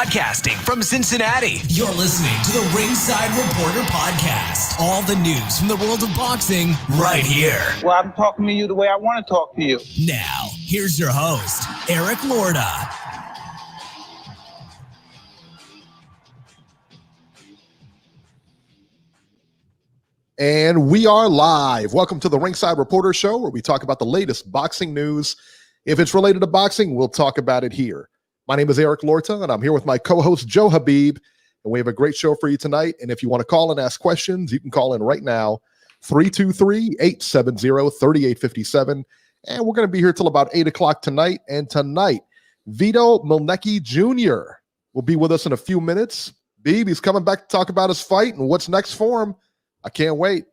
Broadcasting from Cincinnati, you're listening to the Ringside Reporter podcast. All the news from the world of boxing right here. Well, I'm talking to you the way I want to talk to you. Now, here's your host, Eric Lorda. And we are live. Welcome to the Ringside Reporter Show, where we talk about the latest boxing news. If it's related to boxing, we'll talk about it here. My name is Eric Lorta, and I'm here with my co-host, Joe Habib. And we have a great show for you tonight. And if you want to call and ask questions, you can call in right now, 323-870-3857. And we're going to be here till about 8 o'clock tonight. And tonight, Vito Mielnicki Jr. will be with us in a few minutes. Beeb, he's coming back to talk about his fight and what's next for him. I can't wait.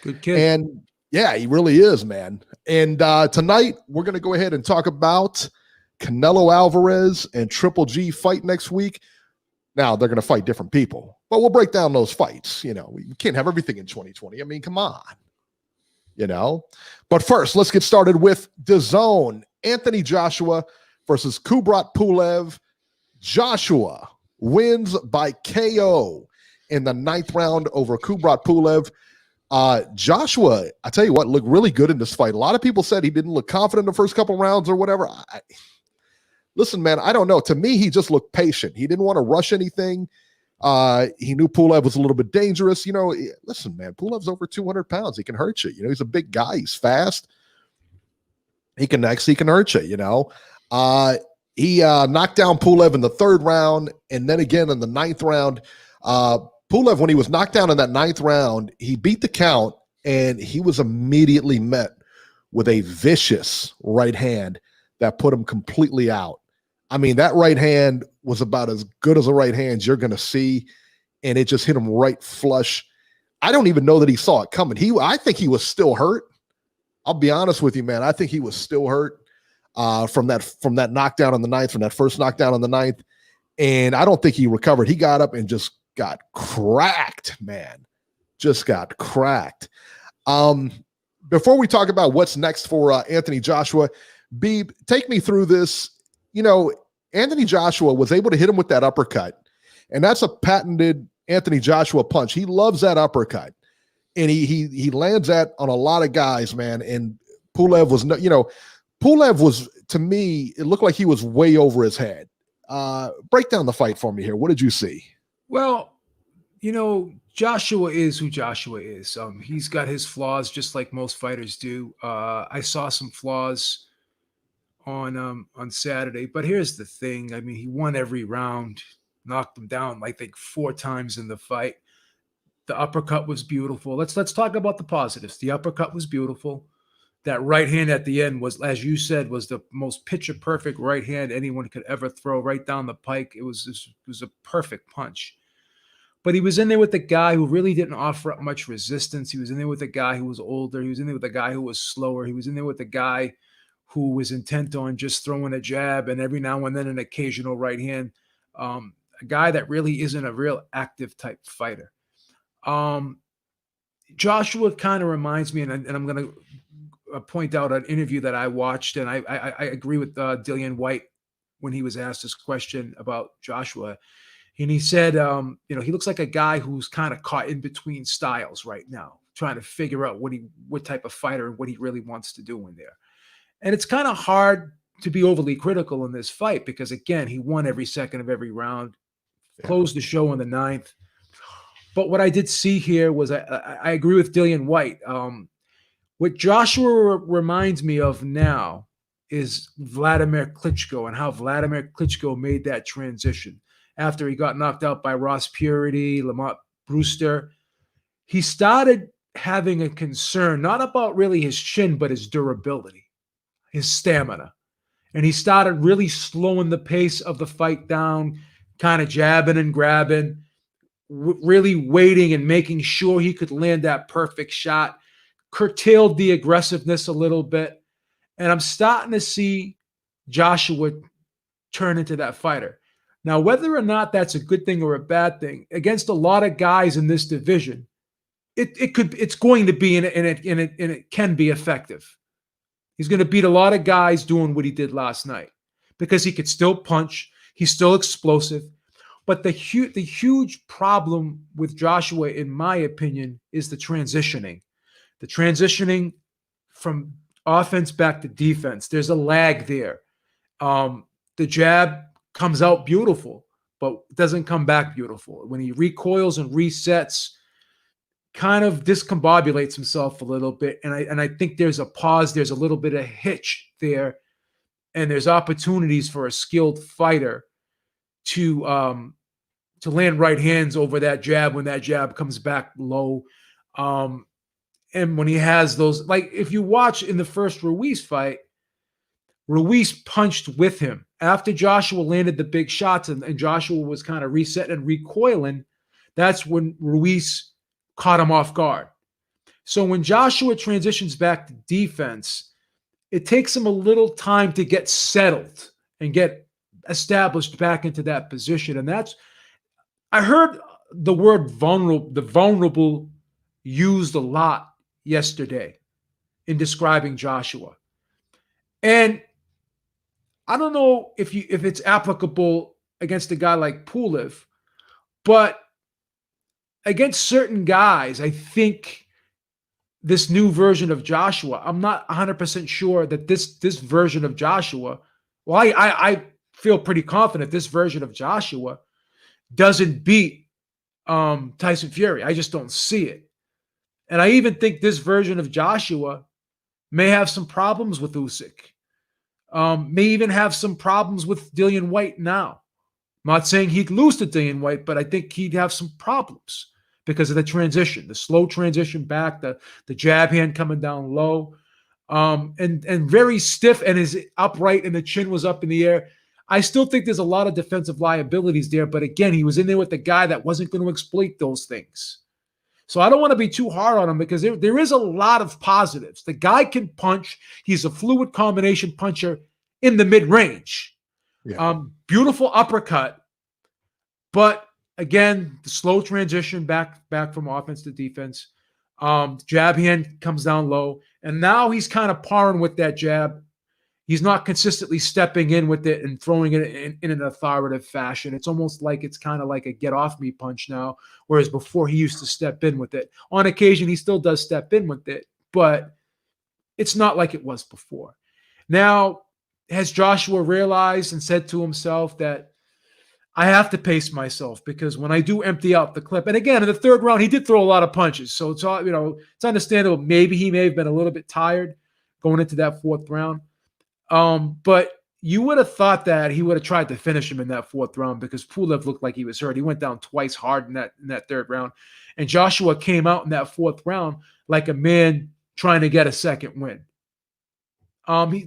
Good kid. And yeah, he really is, man. And tonight, we're going to go ahead and talk about Canelo Alvarez and Triple G fight next week. Now, they're going to fight different people, but we'll break down those fights. You know, we can't have everything in 2020. I mean, come on. You know? But first, let's get started with DAZN. Anthony Joshua versus Kubrat Pulev. Joshua wins by KO in the 9th round over Kubrat Pulev. Joshua, I tell you what, looked really good in this fight. A lot of people said he didn't look confident in the first couple rounds or whatever. Listen, man, I don't know. To me, he just looked patient. He didn't want to rush anything. He knew Pulev was a little bit dangerous. You know, listen, man, Pulev's over 200 pounds. He can hurt you. You know, he's a big guy. He's fast. He can hurt you, you know. He knocked down Pulev in the 3rd round, and then again in the 9th round. Pulev, when he was knocked down in that 9th round, he beat the count, and he was immediately met with a vicious right hand that put him completely out. I mean, that right hand was about as good as a right hand you're going to see, and it just hit him right flush. I don't even know that he saw it coming. I think he was still hurt. I'll be honest with you, man. I think he was still hurt from that knockdown on the 9th, from that first knockdown on the 9th, and I don't think he recovered. He got up and just got cracked, man. Just got cracked. Before we talk about what's next for Anthony Joshua, Beeb, take me through this. You know, Anthony Joshua was able to hit him with that uppercut, and that's a patented Anthony Joshua punch. He loves that uppercut, and he lands that on a lot of guys, man. And Pulev was, Pulev was, to me, it looked like he was way over his head. Break down the fight for me here. What did you see? Well, you know, Joshua is who Joshua is. He's got his flaws just like most fighters do. I saw some flaws on Saturday, but here's the thing. I mean, he won every round, knocked him down, I think 4 times in the fight. The uppercut was beautiful. Let's talk about the positives. The uppercut was beautiful. That right hand at the end was, as you said, was the most picture-perfect right hand anyone could ever throw right down the pike. It was a perfect punch. But he was in there with a guy who really didn't offer up much resistance. He was in there with a guy who was older. He was in there with a guy who was slower. He was in there with a guy who was intent on just throwing a jab and every now and then an occasional right hand. A guy that really isn't a real active type fighter. Joshua kind of reminds me, and I'm going to point out an interview that I watched, and I agree with Dillian White when he was asked this question about Joshua. And he said, he looks like a guy who's kind of caught in between styles right now, trying to figure out what type of fighter and what he really wants to do in there. And it's kind of hard to be overly critical in this fight because, again, he won every second of every round, closed the show in the 9th. But what I did see here was I agree with Dillian White. What Joshua reminds me of now is Vladimir Klitschko and how Vladimir Klitschko made that transition. After he got knocked out by Ross Purity, Lamont Brewster, he started having a concern, not about really his chin, but his durability, his stamina. And he started really slowing the pace of the fight down, kind of jabbing and grabbing, really waiting and making sure he could land that perfect shot, curtailed the aggressiveness a little bit. And I'm starting to see Joshua turn into that fighter. Now, whether or not that's a good thing or a bad thing, against a lot of guys in this division, it's going to be and it can be effective. He's going to beat a lot of guys doing what he did last night because he could still punch. He's still explosive. But the huge problem with Joshua, in my opinion, is the transitioning. The transitioning from offense back to defense. There's a lag there. The jab comes out beautiful, but doesn't come back beautiful. When he recoils and resets, kind of discombobulates himself a little bit. And I think there's a pause. There's a little bit of hitch there. And there's opportunities for a skilled fighter to land right hands over that jab when that jab comes back low. And when he has those, like if you watch in the first Ruiz fight, Ruiz punched with him. After Joshua landed the big shots and Joshua was kind of resetting and recoiling, that's when Ruiz caught him off guard. So when Joshua transitions back to defense, it takes him a little time to get settled and get established back into that position. And that's, I heard the word vulnerable used a lot yesterday in describing Joshua. And I don't know if it's applicable against a guy like Pulev, but against certain guys, I think this new version of Joshua, I'm not 100% sure that this version of Joshua, well, I feel pretty confident this version of Joshua doesn't beat Tyson Fury. I just don't see it. And I even think this version of Joshua may have some problems with Usyk. May even have some problems with Dillian White now. I'm not saying he'd lose to Dillian White, but I think he'd have some problems because of the transition, the slow transition back, the jab hand coming down low, and very stiff, and is upright, and the chin was up in the air. I still think there's a lot of defensive liabilities there, but again, he was in there with the guy that wasn't going to exploit those things. So I don't want to be too hard on him because there is a lot of positives. The guy can punch. He's a fluid combination puncher in the mid-range. Yeah. Beautiful uppercut. But again, the slow transition back from offense to defense. Jab hand comes down low. And now he's kind of parring with that jab. He's not consistently stepping in with it and throwing it in an authoritative fashion. It's almost like it's kind of like a get-off-me punch now, whereas before he used to step in with it. On occasion, he still does step in with it, but it's not like it was before. Now, has Joshua realized and said to himself that I have to pace myself because when I do empty out the clip, and again, in the third round, he did throw a lot of punches, so it's all, it's understandable. Maybe he may have been a little bit tired going into that fourth round. But you would have thought that he would have tried to finish him in that fourth round because Pulev looked like he was hurt. He went down twice hard in that third round. And Joshua came out in that fourth round like a man trying to get a second win.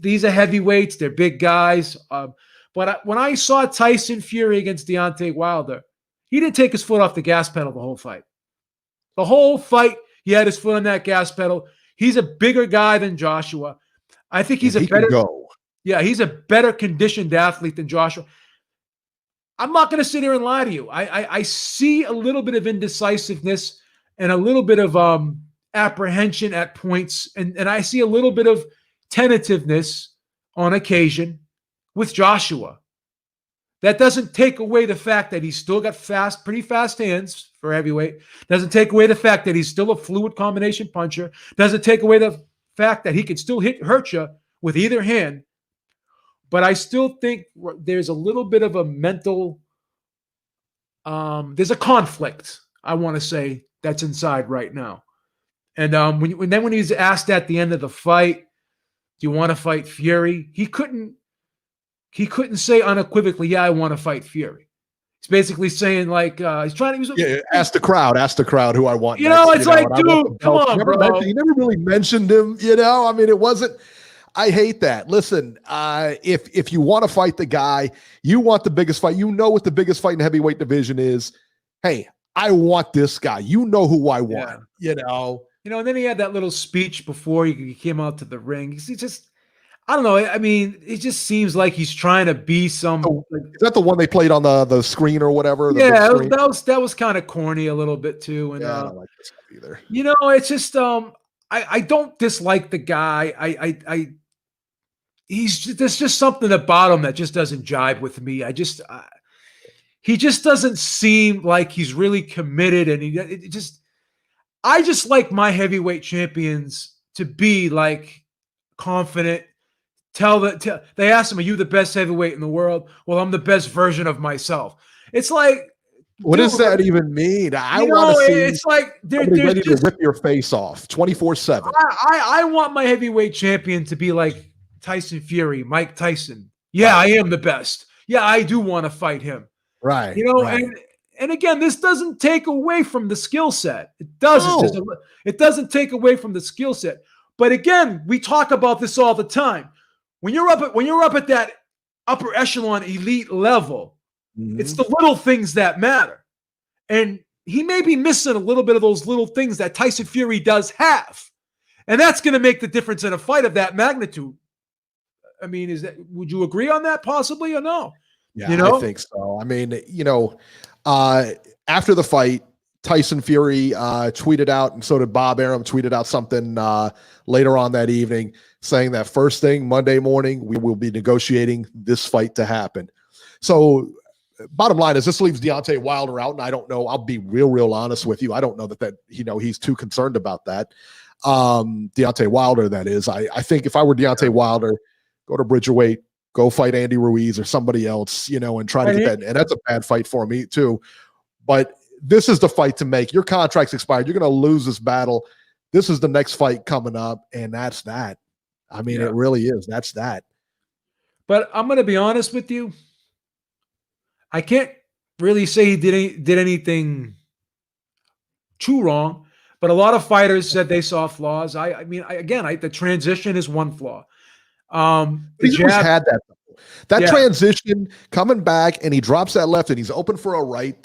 These are heavyweights. They're big guys. But when I saw Tyson Fury against Deontay Wilder, he didn't take his foot off the gas pedal the whole fight. The whole fight, he had his foot on that gas pedal. He's a bigger guy than Joshua. I think he's he's a better conditioned athlete than Joshua. I'm not going to sit here and lie to you. I see a little bit of indecisiveness and a little bit of apprehension at points, and I see a little bit of tentativeness on occasion with Joshua. That doesn't take away the fact that he's still got pretty fast hands for heavyweight. Doesn't take away the fact that he's still a fluid combination puncher. Doesn't take away the fact that he can still hurt you with either hand. But I still think there's a little bit of a mental, there's a conflict, I want to say, that's inside right now. And when he's asked at the end of the fight, do you want to fight Fury? He couldn't say unequivocally, yeah, I want to fight Fury. He's basically saying like he's trying to. Ask the crowd who I want. It's like, dude, come on, bro. He never really mentioned him. I mean, it wasn't. I hate that. Listen, if you want to fight the guy, you want the biggest fight. You know what the biggest fight in the heavyweight division is. Hey, I want this guy. You know who I want. Yeah. And then he had that little speech before he came out to the ring. He just. I don't know. I mean, it just seems like he's trying to be some. Is that the one they played on the screen or whatever? Yeah, that was kind of corny a little bit too. And I don't like this stuff either. It's just I don't dislike the guy. there's just something about him that just doesn't jibe with me. He just doesn't seem like he's really committed, and I just like my heavyweight champions to be like confident. They ask him, "Are you the best heavyweight in the world?" Well, I'm the best version of myself. It's like, what does that even mean? I want to see. It's like they're ready to rip your face off 24/7. I want my heavyweight champion to be like Tyson Fury, Mike Tyson. Yeah, I am the best. Yeah, I do want to fight him. Right. Right. And again, this doesn't take away from the skill set. It doesn't. No. It doesn't take away from the skill set. But again, we talk about this all the time. When you're up at that upper echelon elite level, it's the little things that matter. And he may be missing a little bit of those little things that Tyson Fury does have. And that's going to make the difference in a fight of that magnitude. I mean, would you agree on that possibly or no? Yeah, I think so. I mean, after the fight, Tyson Fury tweeted out, and so did Bob Arum, tweeted out something later on that evening saying that first thing Monday morning, we will be negotiating this fight to happen. So bottom line is this leaves Deontay Wilder out, and I don't know. I'll be real honest with you. I don't know that he's too concerned about that. Deontay Wilder, that is. I think if I were Deontay Wilder, go to Bridgerweight, go fight Andy Ruiz or somebody else, and try to get that. And that's a bad fight for me too. But this is the fight to make. Your contract's expired. You're going to lose this battle. This is the next fight coming up, and that's that. I mean, It really is. That's that. But I'm going to be honest with you. I can't really say he did anything too wrong, but a lot of fighters said they saw flaws. The transition is one flaw. He's always had that transition coming back, and he drops that left and he's open for a right.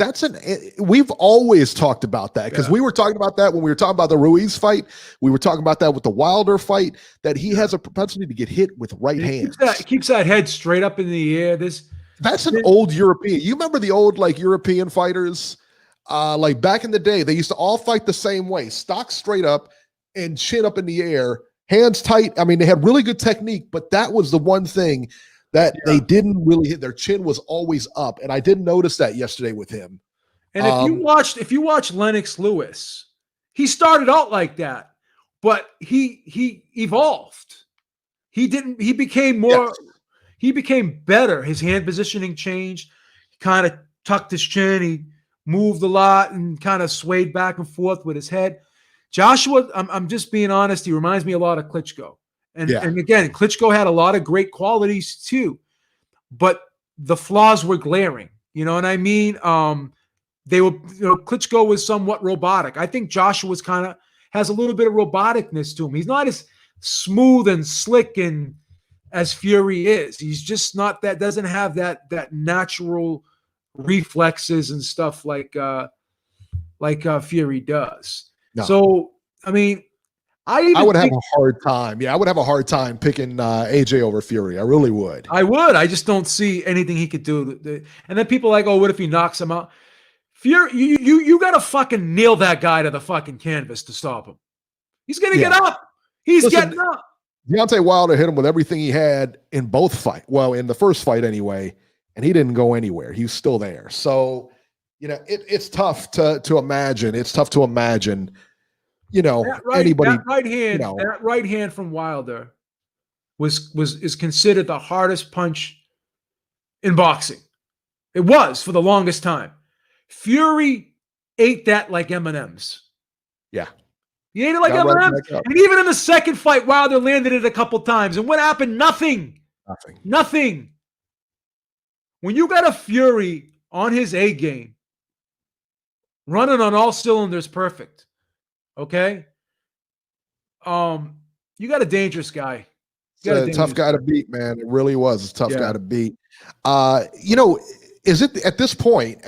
We've always talked about that because we were talking about that when we were talking about the Ruiz fight. We were talking about that with the Wilder fight, that he has a propensity to get hit with right hands. He keeps that head straight up in the air. That's an old European. You remember the old European fighters? Back in the day, they used to all fight the same way, stock straight up and chin up in the air, hands tight. I mean, they had really good technique, but that was the one thing that they didn't really hit. Their chin was always up, and I didn't notice that yesterday with him. And if you watch Lennox Lewis, he started out like that, but he evolved. He became more. Yes. He became better. His hand positioning changed. He kind of tucked his chin. He moved a lot and kind of swayed back and forth with his head. Joshua, I'm just being honest, he reminds me a lot of Klitschko. And again, Klitschko had a lot of great qualities too, but the flaws were glaring. You know what I mean? Klitschko was somewhat robotic. I think Joshua has a little bit of roboticness to him. He's not as smooth and slick and as Fury is. He's just not that, doesn't have that natural reflexes and stuff like Fury does. No. So, I mean, I would have a hard time. Yeah, I would have a hard time picking AJ over Fury. I really would. I would. I just don't see anything he could do. And then people are like, oh, what if he knocks him out? Fury, you got to fucking nail that guy to the fucking canvas to stop him. He's going to get up. He's getting up. Deontay Wilder hit him with everything he had in both fights. Well, in the first fight anyway, and he didn't go anywhere. He was still there. So, it's tough to imagine. It's tough to imagine, anybody. That right hand from Wilder is considered the hardest punch in boxing. It was for the longest time. Fury ate that like M&Ms. Yeah. He ate it like M&Ms. And even in the second fight, Wilder landed it a couple times. And what happened? Nothing. When you got a Fury on his A game, running on all cylinders perfect, okay? You got a dangerous guy. It's a tough guy to beat, man. It really was a tough guy to beat. Is it at this point,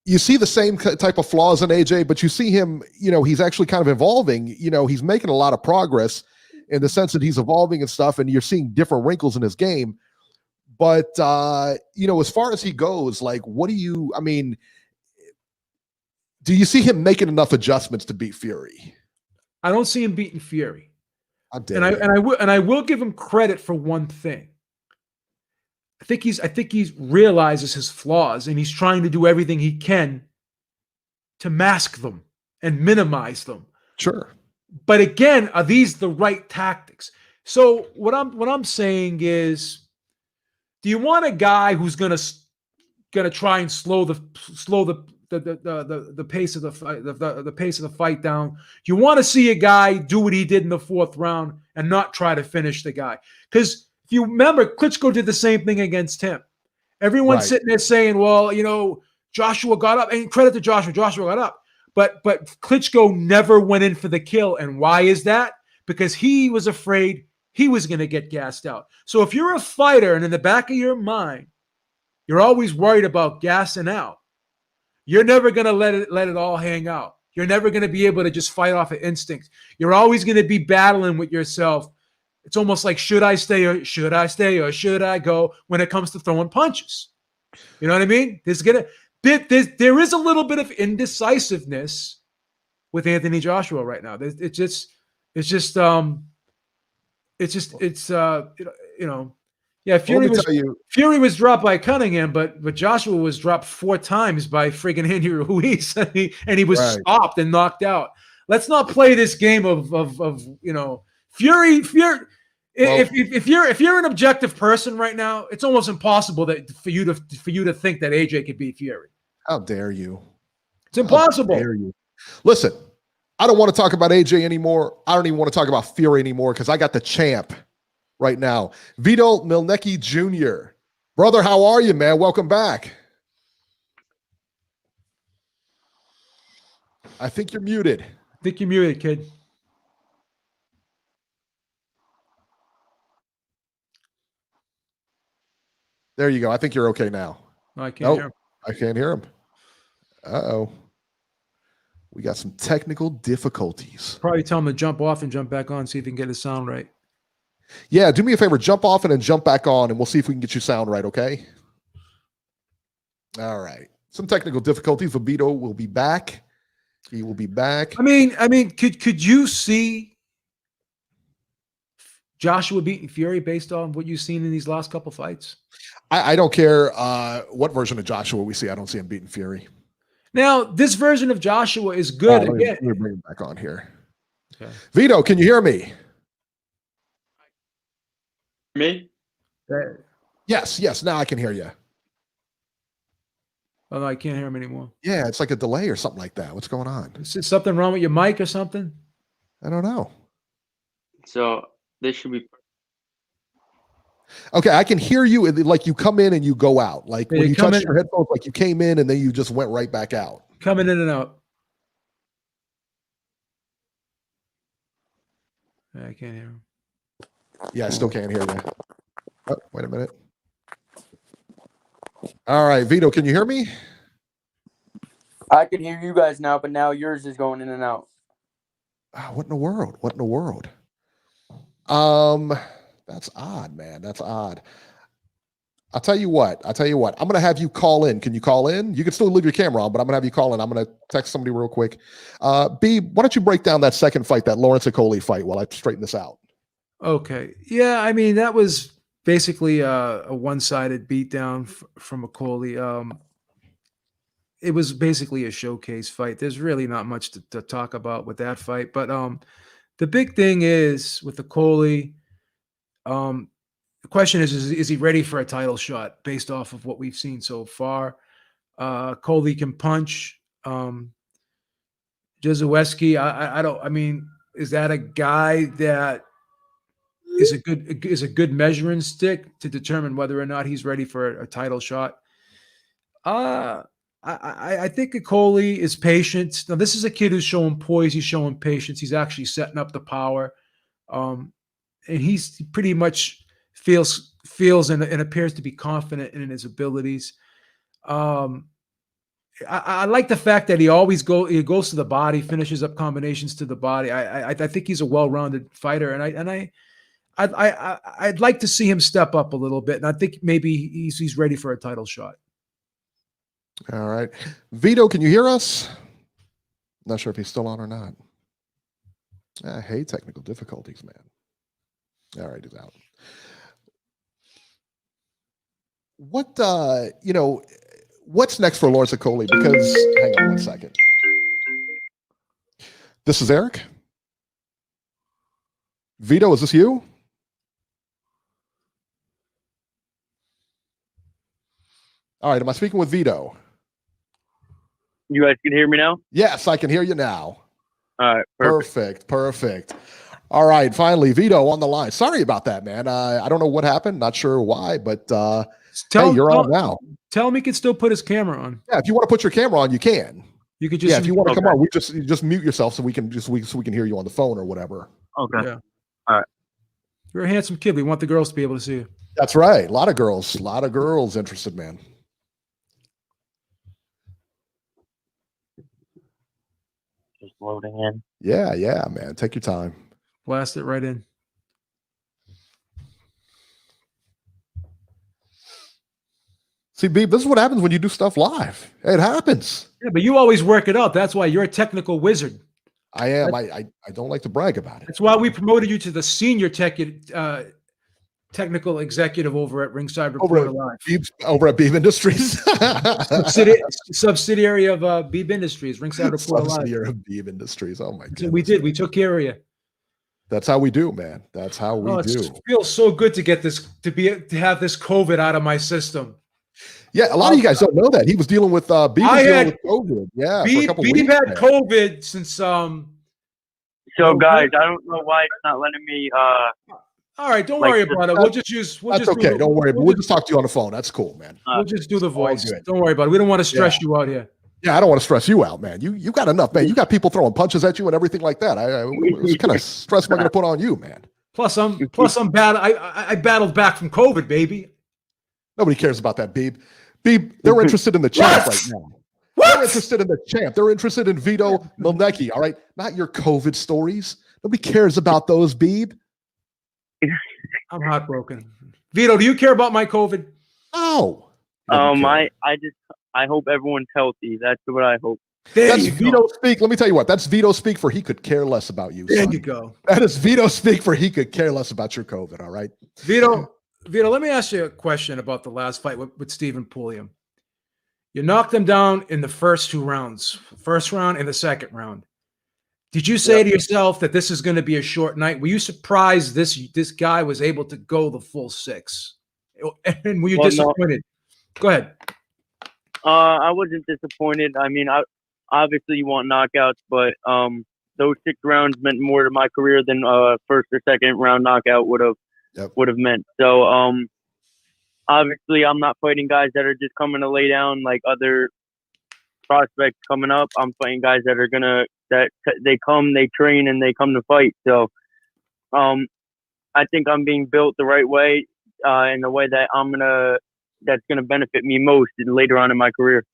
you see the same type of flaws in AJ, but you see him, he's actually kind of evolving. He's making a lot of progress in the sense that he's evolving and stuff, and you're seeing different wrinkles in his game. But, as far as he goes, do you see him making enough adjustments to beat Fury? I don't see him beating Fury. How dare you. And I will give him credit for one thing. I think he realizes his flaws, and he's trying to do everything he can to mask them and minimize them. Sure. But again, are these the right tactics? So what I'm saying is, do you want a guy who's gonna try and slow the pace of the fight, the pace of the fight down? You want to see a guy do what he did in the 4th round and not try to finish the guy. Because if you remember, Klitschko did the same thing against him. Everyone's sitting there saying, well, Joshua got up, and credit to Joshua got up. But Klitschko never went in for the kill. And why is that? Because he was afraid he was going to get gassed out. So if you're a fighter and in the back of your mind, you're always worried about gassing out, you're never going to let it all hang out. You're never going to be able to just fight off of instinct. You're always going to be battling with yourself. It's almost like, should I stay or should I go when it comes to throwing punches? You know what I mean? There is a little bit of indecisiveness with Anthony Joshua right now. Fury was dropped by Cunningham, but Joshua was dropped 4 times by friggin' Andy Ruiz, and he was stopped and knocked out. Let's not play this game of Fury. If you're an objective person right now, it's almost impossible for you to think that AJ could beat Fury. How dare you? It's impossible. How dare you? Listen, I don't want to talk about AJ anymore. I don't even want to talk about Fury anymore because I got the champ right now. Vito Mielnicki Jr. Brother, how are you, man? Welcome back. I think you're muted. Kid. There you go. I think you're okay now. No, I can't hear him. I can't hear him. Uh-oh. We got some technical difficulties. Probably tell him to jump off and jump back on, see if he can get his sound right. Yeah, do me a favor. Jump off and then jump back on, and we'll see if we can get your sound right, okay? All right. Some technical difficulties. Vito will be back. He will be back. I mean, could you see Joshua beating Fury based on what you've seen in these last couple fights? I don't care what version of Joshua we see. I don't see him beating Fury. Now, this version of Joshua is good. Let me bring him back on here. Okay. Vito, can you hear me? Me? Yes. Now I can hear you. Oh, no, I can't hear him anymore. Yeah, it's like a delay or something like that. What's going on? Is something wrong with your mic or something? I don't know. So this should be. Okay, I can hear you. Like you come in and you go out. Like when you touched your headphones, like you came in and then you just went right back out. Coming in and out. I can't hear him. Yeah, I still can't hear you. Oh, wait a minute. All right, Vito, can you hear me? I can hear you guys now, but now yours is going in and out. What in the world? That's odd, man. That's odd. I'll tell you what. I'm going to have you call in. Can you call in? You can still leave your camera on, but I'm going to have you call in. I'm going to text somebody real quick. B, why don't you break down that second fight, that Lawrence Okoli fight, while I straighten this out? Okay. Yeah, I mean, that was basically a one-sided beatdown from Okoli. It was basically a showcase fight. There's really not much to talk about with that fight. But the big thing is with Okoli, the question is he ready for a title shot based off of what we've seen so far? Coley can punch. Jazuweski, is that a guy that is a good measuring stick to determine whether or not he's ready for a title shot? I think Okoli is patient. Now, this is a kid who's showing poise. He's showing patience. He's actually setting up the power. And he pretty much feels and appears to be confident in his abilities. I like the fact that he goes to the body, finishes up combinations to the body. I think he's a well-rounded fighter, and I'd like to see him step up a little bit, and I think maybe he's ready for a title shot. All right, Vito, can you hear us? Not sure if he's still on or not. I hate technical difficulties, man. All right, he's out. What what's next for Lawrence Okoli? Because hang on one second. This is Eric. Vito, is this you? All right, am I speaking with Vito? You guys can hear me now? Yes, I can hear you now. All right, Perfect. All right, finally, Vito on the line. Sorry about that, man. I don't know what happened. Not sure why, but hey, you're on now. Tell him he can still put his camera on. Yeah, if you want to put your camera on, you can. You could just if you want to come on, you just mute yourself so we can hear you on the phone or whatever. Okay. Yeah. All right. You're a handsome kid. We want the girls to be able to see you. That's right. A lot of girls interested, man. Just loading in. Yeah, man. Take your time. Blast it right in. See, Beeb, this is what happens when you do stuff live. It happens. Yeah, but you always work it out. That's why you're a technical wizard. I am. I don't like to brag about it. That's why we promoted you to the senior technical executive over at Ringside Reporter Live. Over at Beeb Industries. Subsidiary of Beeb Industries, Ringside Reporter Live. Subsidiary of Beeb Industries. Oh, my God. So we did. We took care of you. That's how we do, man. That's how we do. It feels so good to get this, to have this COVID out of my system. Yeah, a lot of you guys don't know that. He was dealing with Beeb with COVID. Yeah, for a couple Beeb weeks. had COVID since So guys, I don't know why it's not letting me all right, don't worry about it. We'll just okay. Don't worry. We'll just talk to you on the phone. That's cool, man. We'll just do the voice. Don't worry about it. We don't want to stress you out here. Yeah, I don't want to stress you out, man. You got enough, man. You got people throwing punches at you and everything like that. What kind of stress am I going to put on you, man? Plus I'm bad. I battled back from COVID, baby. Nobody cares about that, Beeb. Beeb, they're interested in the champ right now. They're interested in the champ. They're interested in Vito Mielnicki, all right? Not your COVID stories. Nobody cares about those, Beeb. I'm heartbroken. Vito, do you care about my COVID? No. I hope everyone's healthy. That's what I hope. That's Vito speak. Let me tell you what. That's Vito speak for he could care less about you. There son. You go. That is Vito speak for he could care less about your COVID, all right? Vito, let me ask you a question about the last fight with Stephen Pulev. You knocked him down in the first two rounds, first round and the second round. Did you say to yourself that this is going to be a short night? Were you surprised this guy was able to go the full 6? And were you disappointed? No. Go ahead. I wasn't disappointed. I mean, obviously you want knockouts, but those 6 rounds meant more to my career than first or second round knockout would have meant. So obviously I'm not fighting guys that are just coming to lay down like other prospects coming up. I'm fighting guys that are they come, they train, and they come to fight. So I think I'm being built the right way, in the way that that's gonna benefit me most later on in my career.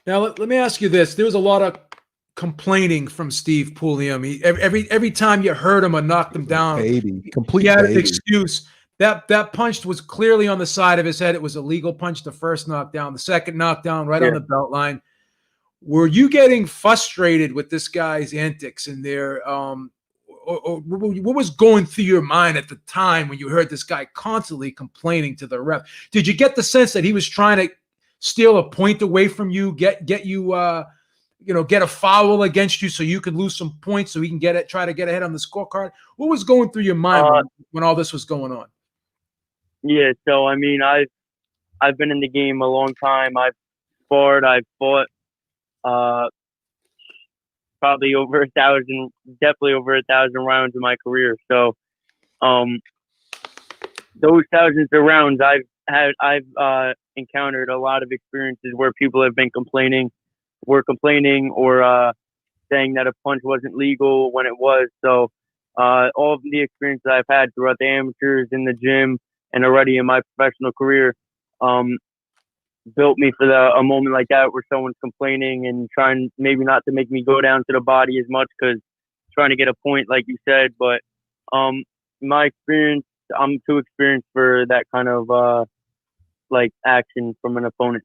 Now let me ask you this: there was a lot of complaining from Steve Pulev. Every time you heard him or knocked him down, complete he had baby. an excuse. That punch was clearly on the side of his head. It was a legal punch. The first knockdown, the second knockdown, right on the belt line. Were you getting frustrated with this guy's antics and their or what was going through your mind at the time when you heard this guy constantly complaining to the ref? Did you get the sense that he was trying to steal a point away from you, get you get a foul against you so you could lose some points so he can try to get ahead on the scorecard? What was going through your mind when all this was going on? Yeah, so I mean, I've been in the game a long time. I've sparred, I've fought, probably over 1,000, definitely over 1,000 rounds in my career. So, those thousands of rounds I've encountered a lot of experiences where people have been complaining or saying that a punch wasn't legal when it was. So, all of the experiences I've had throughout the amateurs, in the gym, and already in my professional career, built me for a moment like that where someone's complaining and trying maybe not to make me go down to the body as much because trying to get a point, like you said. But my experience, I'm too experienced for that kind of action from an opponent.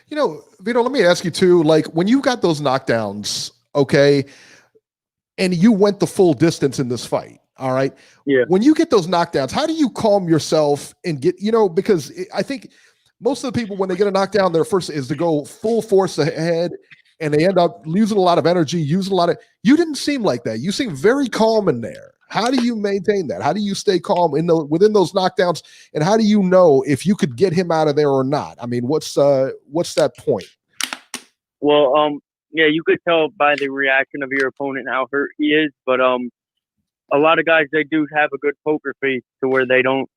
Vito, let me ask you too, like when you got those knockdowns, okay, and you went the full distance in this fight. All right. Yeah. When you get those knockdowns, how do you calm yourself and get, because I think most of the people, when they get a knockdown, their first is to go full force ahead, and they end up losing a lot of energy, you didn't seem like that. You seem very calm in there. How do you maintain that? How do you stay calm within those knockdowns? And how do you know if you could get him out of there or not? I mean, what's that point? Well, yeah, you could tell by the reaction of your opponent how hurt he is, but a lot of guys, they do have a good poker face to where they're not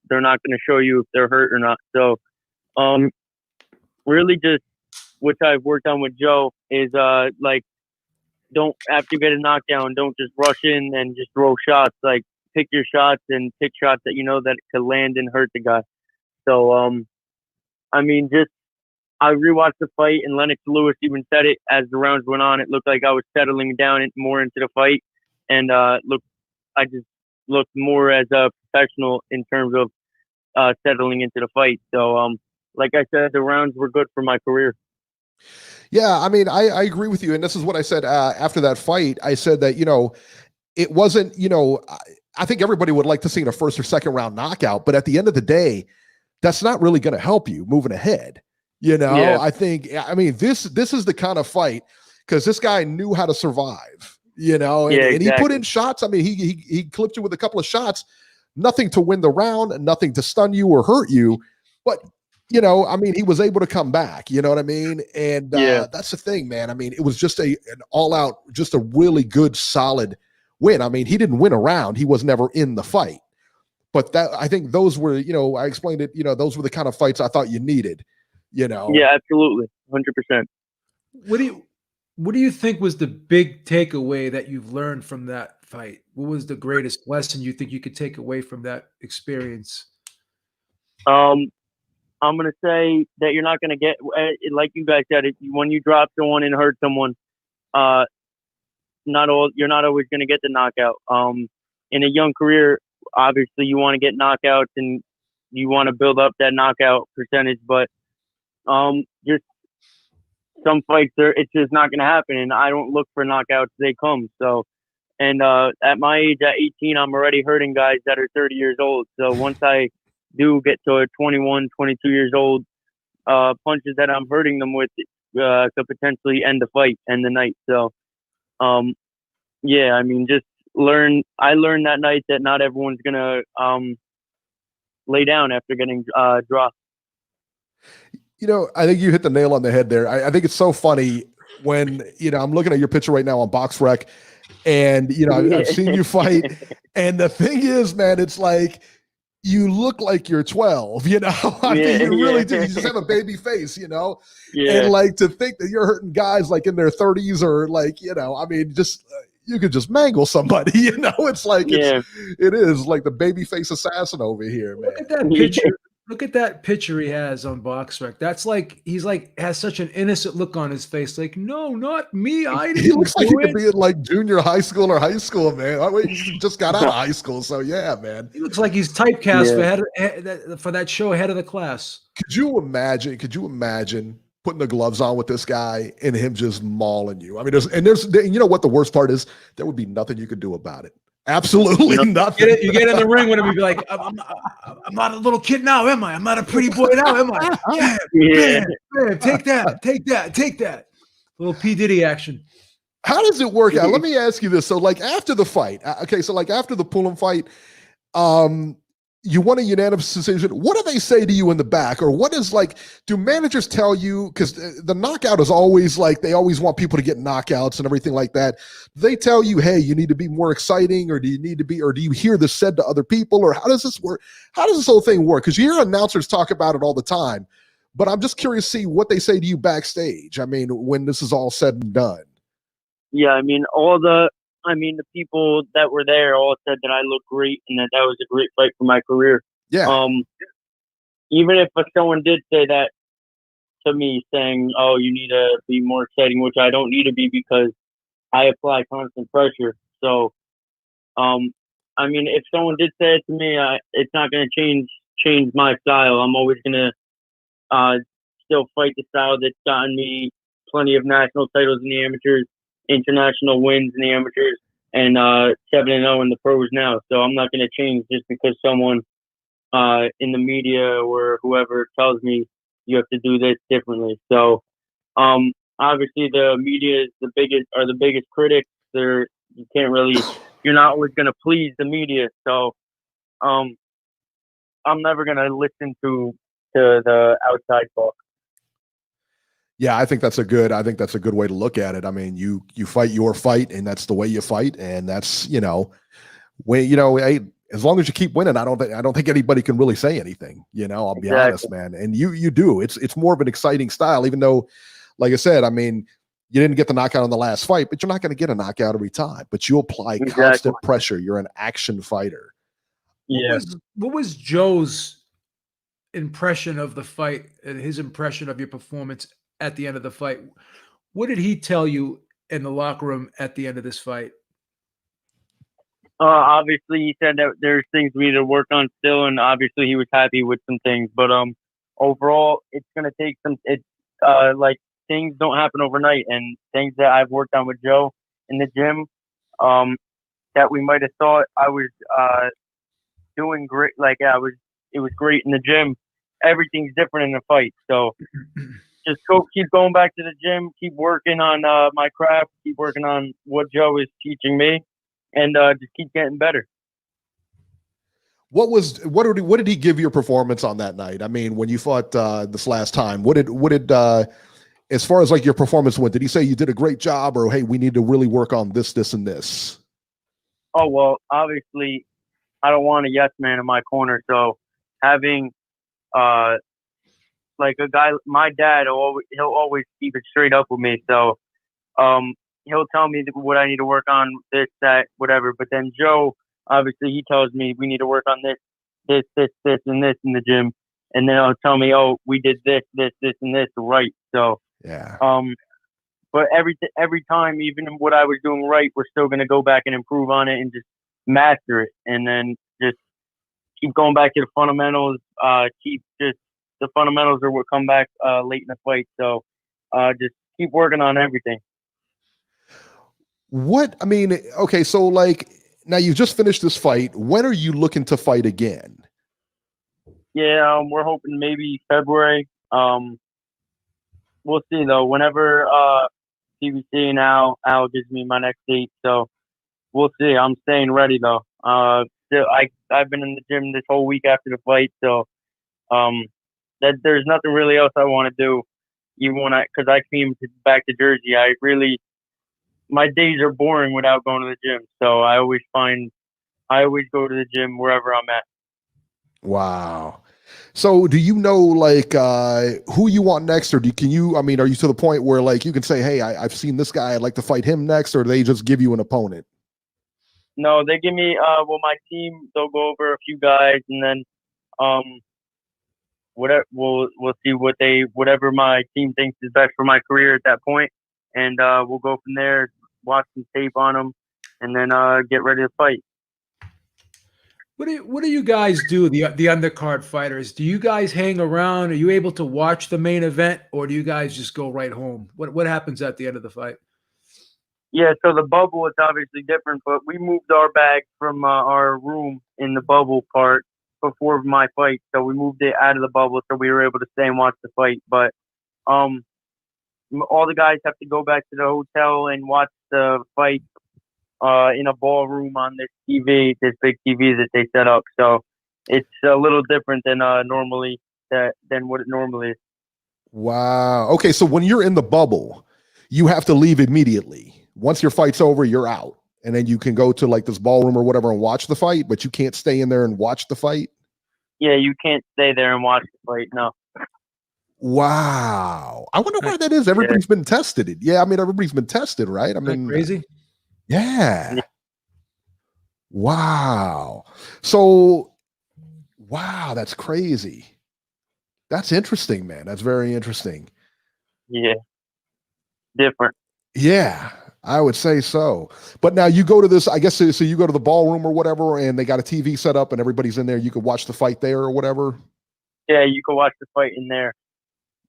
going to show you if they're hurt or not. So, really just, which I've worked on with Joe is, like, don't, after you get a knockdown, don't just rush in and just throw shots. Like, pick your shots and pick shots that you know that could land and hurt the guy. So, I mean, I rewatched the fight, and Lennox Lewis even said it as the rounds went on. It looked like I was settling down more into the fight, and I just looked more as a professional in terms of settling into the fight. So, like I said, the rounds were good for my career. Yeah, I mean, I agree with you. And this is what I said after that fight. I said that, it wasn't, I think everybody would like to see a first or second round knockout, but at the end of the day, that's not really going to help you moving ahead. Yeah. I mean, this is the kind of fight, because this guy knew how to survive, and exactly. he put in shots. I mean, he clipped you with a couple of shots, nothing to win the round, nothing to stun you or hurt you. But, I mean, he was able to come back, you know what I mean? And that's the thing, man. I mean, it was just an all out, just a really good, solid win. I mean, he didn't win a round. He was never in the fight. But I think those were, I explained it, those were the kind of fights I thought you needed, Yeah, absolutely. 100%. What do you think was the big takeaway that you've learned from that fight? What was the greatest lesson you think you could take away from that experience? I'm going to say that you're not going to get, like you guys said, when you drop someone and hurt someone, you're not always going to get the knockout. In a young career, obviously you want to get knockouts and you want to build up that knockout percentage, but just some fights it's just not going to happen. And I don't look for knockouts. They come. So, and at my age, at 18, I'm already hurting guys that are 30 years old. So once I do get to 21, 22 years old, punches that I'm hurting them with could potentially end the fight, end the night. So, yeah, I mean, I learned that night that not everyone's going to lay down after getting dropped. I think you hit the nail on the head there. I think it's so funny when, I'm looking at your picture right now on BoxRec, and, I've seen you fight. And the thing is, man, it's like, you look like you're 12, I mean, you really do. You just have a baby face, Yeah. And like, to think that you're hurting guys like in their 30s or like, I mean, just, you could just mangle somebody, it's like, it is like the baby face assassin over here, man. Look at that picture. Look at that picture he has on BoxRec. That's like, he's like, has such an innocent look on his face. Like, no, not me. He looks like he could be in like junior high school or high school, man. I mean, he just got out of high school. So yeah, man. He looks like he's typecast for that show, Head of the Class. Could you imagine putting the gloves on with this guy and him just mauling you? I mean, there's you know what the worst part is? There would be nothing you could do about it. Absolutely nothing. You get in the ring with him, you'd be like, I'm not a little kid now, am I? I'm not a pretty boy now, am I? Bam, take that. Little P. Diddy action. How does it work out? Let me ask you this. So like after the fight, so like after the Pulev fight, you won a unanimous decision. What do they say to you in the back? Or what is like, do managers tell you, because the knockout is always like, they always want people to get knockouts and everything like that. They tell you, hey, you need to be more exciting, or do you hear this said to other people, or how does this work? How does this whole thing work? Because you hear announcers talk about it all the time, but I'm just curious to see what they say to you backstage. I mean, when this is all said and done. Yeah, I mean, the people that were there all said that I looked great and that was a great fight for my career. Yeah. Even if someone did say that to me, saying, "Oh, you need to be more exciting," which I don't need to be because I apply constant pressure. So, I mean, if someone did say it to me, it's not going to change my style. I'm always going to still fight the style that's gotten me plenty of national titles in the amateurs, international wins in the amateurs. and 7-0 in the pros now. So I'm not going to change just because someone in the media or whoever tells me you have to do this differently. So obviously the media is the biggest critics. You can't really, you're not always going to please the media. So I'm never going to listen to the outside talk. Yeah, I think that's a good way to look at it. I mean, you fight your fight, and that's the way you fight, and that's as long as you keep winning, I don't think anybody can really say anything. I'll be honest, man. And you do. It's more of an exciting style, even though, like I said, I mean, you didn't get the knockout in the last fight, but you're not going to get a knockout every time. But you apply constant pressure. You're an action fighter. Yeah. What was Joe's impression of the fight and his impression of your performance at the end of the fight? What did he tell you in the locker room at the end of this fight? Obviously, he said that there's things we need to work on still, and obviously he was happy with some things. But overall, it's gonna take some. Like things don't happen overnight, and things that I've worked on with Joe in the gym, that we might have thought I was doing great. It was great in the gym. Everything's different in a fight, so just keep going back to the gym, keep working on my craft, keep working on what Joe is teaching me, and just keep getting better. What did he give your performance on that night? I mean, when you fought this last time, what did as far as like your performance went, did he say you did a great job, or hey, we need to really work on this, and this? Oh well, obviously, I don't want a yes man in my corner, so having like a guy, my dad, he'll always keep it straight up with me. So he'll tell me what I need to work on, this, that, whatever. But then Joe, obviously, he tells me we need to work on this, and this in the gym. And then he'll tell me, oh, we did this, and this right. So yeah. But every time, even what I was doing right, we're still going to go back and improve on it and just master it. And then just keep going back to the fundamentals. The fundamentals are what come back late in the fight. So just keep working on everything. Okay, so like now you just finished this fight. When are you looking to fight again? Yeah, we're hoping maybe February. We'll see though. Whenever CBC and Al gives me my next date, so we'll see. I'm staying ready though. I've been in the gym this whole week after the fight, so that there's nothing really else I want to do. Even because I came back to Jersey, my days are boring without going to the gym. So I always go to the gym wherever I'm at. Wow. So do you know like who you want next, or are you to the point where like you can say, hey, I've seen this guy, I'd like to fight him next, or do they just give you an opponent? No, they give me my team, they'll go over a few guys, and then whatever we'll see whatever my team thinks is best for my career at that point, and we'll go from there, watch some tape on them, and then get ready to fight. What do you guys do, the undercard fighters? Do you guys hang around? Are you able to watch the main event, or do you guys just go right home? What happens at the end of the fight? Yeah, so the bubble is obviously different, but we moved our bag from our room in the bubble part before my fight, so we moved it out of the bubble so we were able to stay and watch the fight. But all the guys have to go back to the hotel and watch the fight in a ballroom on this big TV that they set up. So it's a little different than than what it normally is. Wow. Okay, so when you're in the bubble, you have to leave immediately. Once your fight's over, you're out. And then you can go to like this ballroom or whatever and watch the fight, but you can't stay in there and watch the fight? Yeah, you can't stay there and watch the fight, no. Wow. I wonder why that is. Everybody's been tested. Yeah, I mean, everybody's been tested, right? I mean, crazy? Yeah. Wow. So, wow, that's crazy. That's interesting, man. That's very interesting. Yeah. Different. Yeah, I would say so. But now you go to this, I guess, so you go to the ballroom or whatever, and they got a TV set up and everybody's in there. You could watch the fight there or whatever. Yeah, you can watch the fight in there.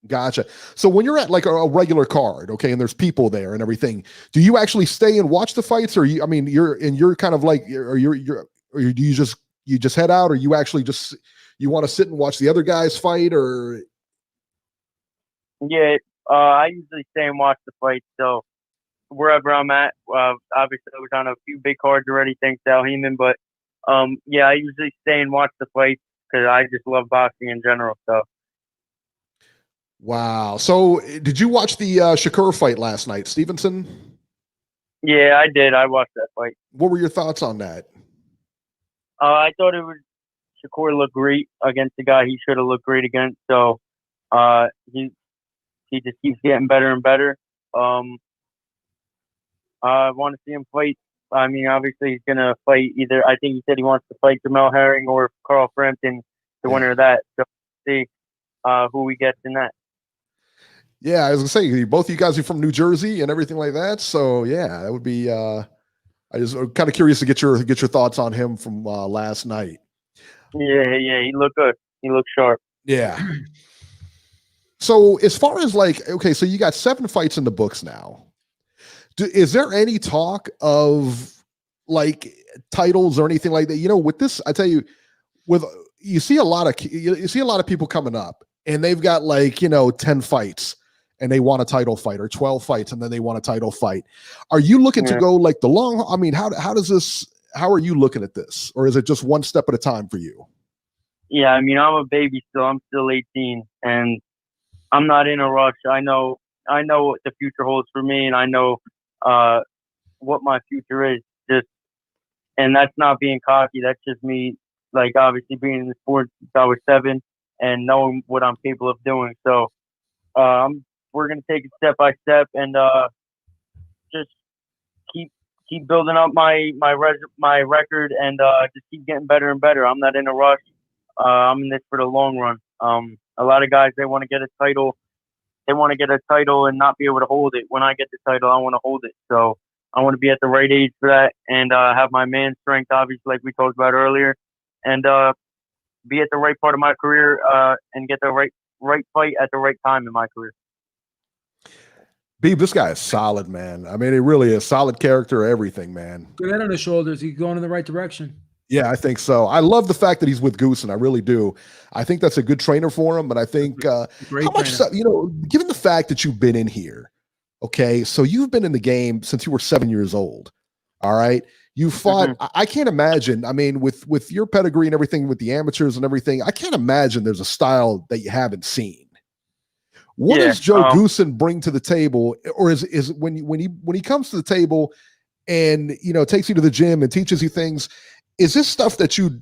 Gotcha. So when you're at like a regular card, okay, and there's people there and everything, do you actually stay and watch the fights, or you're kind of like, or do you just head out, or you actually just you want to sit and watch the other guys fight, or? Yeah, I usually stay and watch the fight. So wherever I'm at, obviously I was on a few big cards already, thanks to Al Heyman. But yeah, I usually stay and watch the fights because I just love boxing in general. So. Wow. So did you watch the Shakur fight last night, Stevenson? Yeah, I did. I watched that fight. What were your thoughts on that? I thought Shakur looked great against the guy he should have looked great against. So he just keeps getting better and better. I want to see him fight. I mean, obviously he's gonna fight either. I think he said he wants to fight Jamel Herring or Carl Frampton, the winner of that. So see who we get in that. Yeah, I was gonna say both of you guys are from New Jersey and everything like that. So yeah, that would be. I just kind of curious to get your thoughts on him from last night. Yeah, he looked good. He looked sharp. Yeah. So as far as like, okay, so you got 7 fights in the books now. Is there any talk of like titles or anything like that? You know, with this, I tell you, you see a lot of people coming up, and they've got like 10 fights. And they want a title fight, or 12 fights, and then they want a title fight. Are you looking to go like the long? I mean, how does this? How are you looking at this, or is it just one step at a time for you? Yeah, I mean, I'm a baby still. I'm still 18, and I'm not in a rush. I know what the future holds for me, and I know what my future is. And that's not being cocky. That's just me, like obviously being in the sport since I was 7 and knowing what I'm capable of doing. So we're gonna take it step by step and just keep building up my record and just keep getting better and better. I'm not in a rush. I'm in this for the long run. A lot of guys, they want to get a title. They want to get a title and not be able to hold it. When I get the title, I want to hold it. So I want to be at the right age for that and have my man strength, obviously, like we talked about earlier, and be at the right part of my career and get the right fight at the right time in my career. Beeb, this guy is solid, man. I mean, he really is solid character, everything, man. Good head on his shoulders. He's going in the right direction. Yeah, I think so. I love the fact that he's with Goosen. I really do. I think that's a good trainer for him. But I think how much, given the fact that you've been in here, okay, so you've been in the game since you were 7 years old. All right. You fought, I can't imagine. I mean, with your pedigree and everything, with the amateurs and everything, I can't imagine there's a style that you haven't seen. What does Joe Goosen bring to the table, or is when he comes to the table and takes you to the gym and teaches you things? Is this stuff that you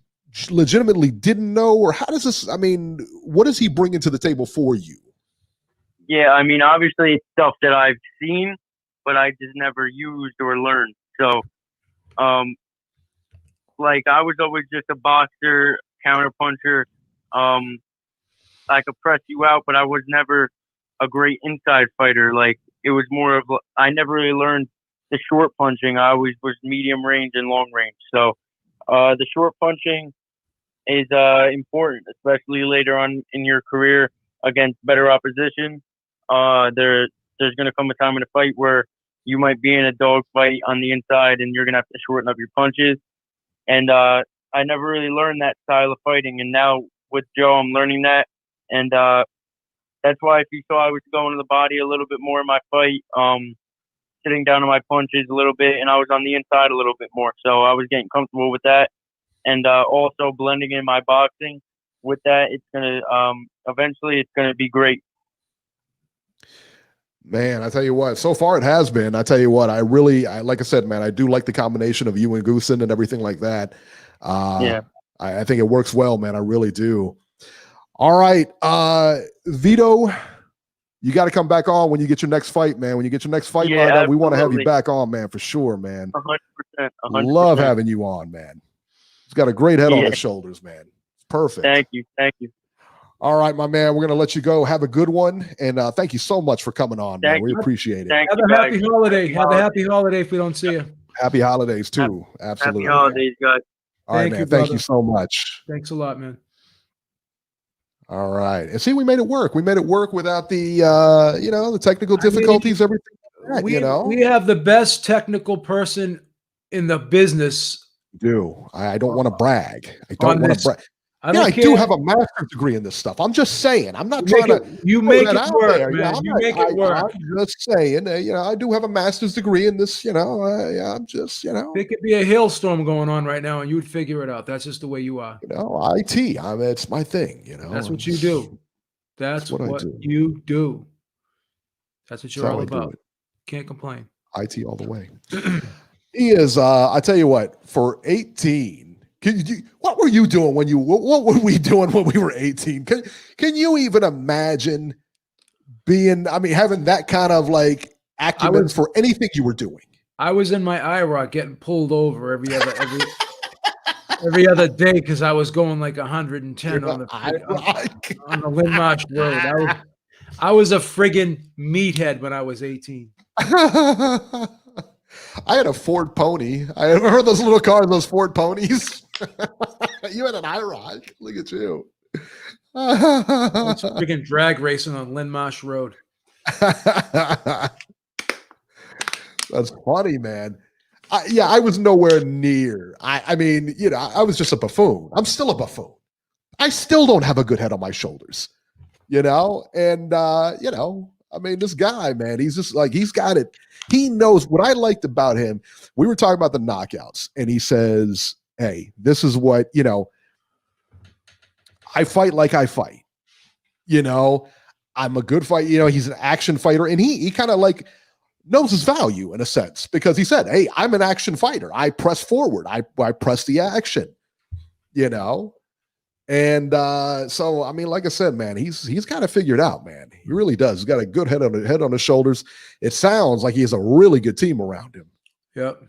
legitimately didn't know, or how does this? I mean, what does he bring into the table for you? Yeah, I mean, obviously it's stuff that I've seen, but I just never used or learned. So, like I was always just a boxer, counter puncher. I could press you out, but I was never a great inside fighter. Like it was more of I never really learned the short punching. I always was medium range and long range. So the short punching is important, especially later on in your career against better opposition. There's going to come a time in a fight where you might be in a dog fight on the inside and you're going to have to shorten up your punches. And I never really learned that style of fighting. And now with Joe, I'm learning that. And that's why if you saw I was going to the body a little bit more in my fight, sitting down on my punches a little bit, and I was on the inside a little bit more. So I was getting comfortable with that. And also blending in my boxing with that, it's going to eventually it's going to be great. Man, I tell you what, so far it has been. I tell you what, I like I said, man, I do like the combination of you and Goosen and everything like that. I think it works well, man. I really do. All right. Vito, you got to come back on when you get your next fight, man. When you get your next fight lined up, we want to have you back on, man, for sure, man. 100%. Love having you on, man. He's got a great head on his shoulders, man. Perfect. Thank you. All right, my man. We're going to let you go. Have a good one. And thank you so much for coming on, man. We appreciate it. Have a happy holiday. Have a happy holiday if we don't see you. Happy holidays, too. Absolutely. Happy holidays, guys. All right, man. Thank you so much. Thanks a lot, man. All right. And see, we made it work. We made it work without the the technical difficulties, everything like that, we have the best technical person in the business. I don't want to brag. I don't On want this. to brag. I Yeah, don't I care. do have a master's degree in this stuff. I'm just saying. I'm not trying to. You throw make that it out work, there. man. Yeah, You make it work. I'm just saying. I do have a master's degree in this. I'm just. There could be a hailstorm going on right now, and you would figure it out. That's just the way you are. IT. It's my thing. That's what you do. That's what I do. you do. That's what you're all about. It. Can't complain. IT all the way. He is. I tell you what. For 18. What were you doing what were we doing when we were 18? Can you even imagine having that kind of like acumen for anything you were doing? I was in my IROC getting pulled over every other day because I was going like 110 on the Lynn Marsh Road. I was a friggin' meathead when I was 18. I had a Ford Pony. I remember those little cars, those Ford Ponies. You had an IROC. Look at you. It's freaking drag racing on Lynn Marsh Road. That's funny, man. I was nowhere near. I was just a buffoon. I'm still a buffoon. I still don't have a good head on my shoulders, and this guy, man, he's just like, he's got it. He knows what I liked about him. We were talking about the knockouts, and he says, hey, this is what, I fight like I fight. I'm a good fight. He's an action fighter, and he kind of like knows his value in a sense, because he said, hey, I'm an action fighter. I press forward. I press the action, And so, like I said, man, he's kind of figured out, man. He really does. He's got a good head on his shoulders. It sounds like he has a really good team around him. Yep.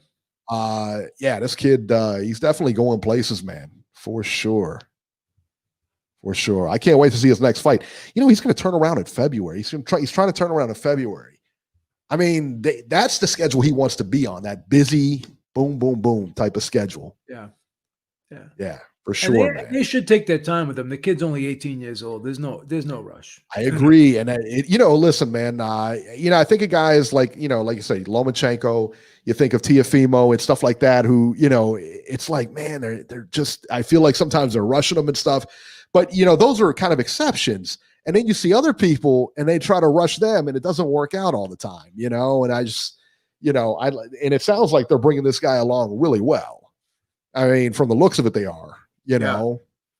This kid, he's definitely going places, man, for sure. For sure. I can't wait to see his next fight. He's going to turn around in February. He's trying to turn around in February. That's the schedule he wants to be on, that busy, boom, boom, boom type of schedule. Yeah. For sure, man. They should take their time with him. The kid's only 18 years old. There's no rush. I agree. And listen, man, I think of guys like you say, Lomachenko, you think of Teofimo and stuff like that, who, it's like, man, they're just, I feel like sometimes they're rushing them and stuff, but those are kind of exceptions. And then you see other people and they try to rush them and it doesn't work out all the time, and I just, and it sounds like they're bringing this guy along really well. From the looks of it, they are.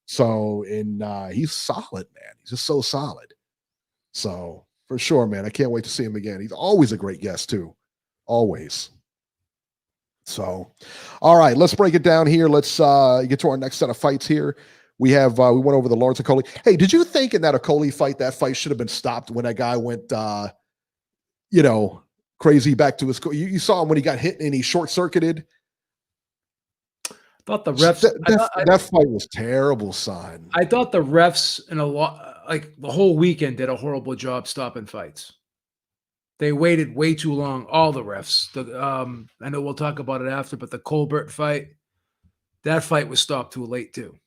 So, and he's solid, man. He's just so solid. So for sure, man, I can't wait to see him again. He's always a great guest too. Always. So, all right, let's break it down here. Let's get to our next set of fights here. We went over the Lawrence Okoli. Hey, did you think in that Okoli fight, that fight should have been stopped when that guy went, crazy back to his, you saw him when he got hit and he short-circuited? Thought the refs that fight was terrible, son. I thought the refs in the whole weekend did a horrible job stopping fights. They waited way too long. All the refs. I know we'll talk about it after, but the Colbert fight, that fight was stopped too late too.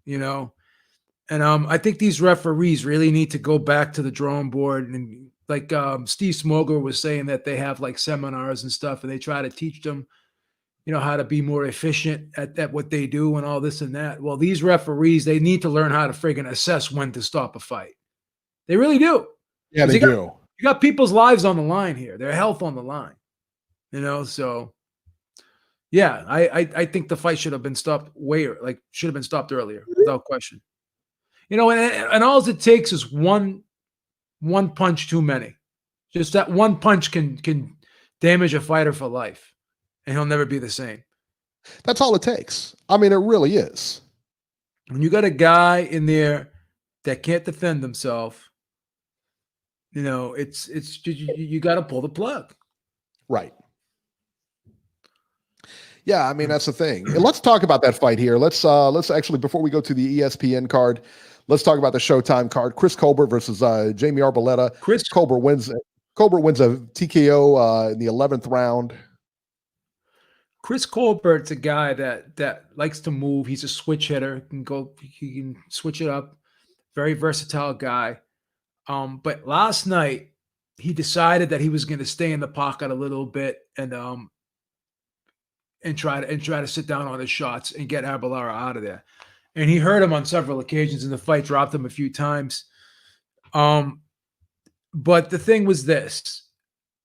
And I think these referees really need to go back to the drawing board, and like Steve Smogler was saying that they have like seminars and stuff, and they try to teach them how to be more efficient at what they do and all this and that. Well, these referees, they need to learn how to friggin' assess when to stop a fight. They really do. Yeah, they do. You got people's lives on the line here, their health on the line, so yeah, I think the fight should have been stopped should have been stopped earlier without question. And all it takes is one punch too many. Just that one punch can damage a fighter for life. And he'll never be the same. That's all it takes. It really is. When you got a guy in there that can't defend himself, it's you got to pull the plug. Right. Yeah, that's the thing. And let's talk about that fight here. Let's actually, before we go to the ESPN card, let's talk about the Showtime card. Chris Colbert versus Jamie Arboleta. Colbert wins a TKO in the 11th round. Chris Colbert's a guy that likes to move. He's a switch hitter. He can switch it up. very versatile guy. But last night he decided that he was going to stay in the pocket a little bit and try to sit down on his shots and get Abellaro out of there. And he hurt him on several occasions in the fight, dropped him a few times. But the thing was this: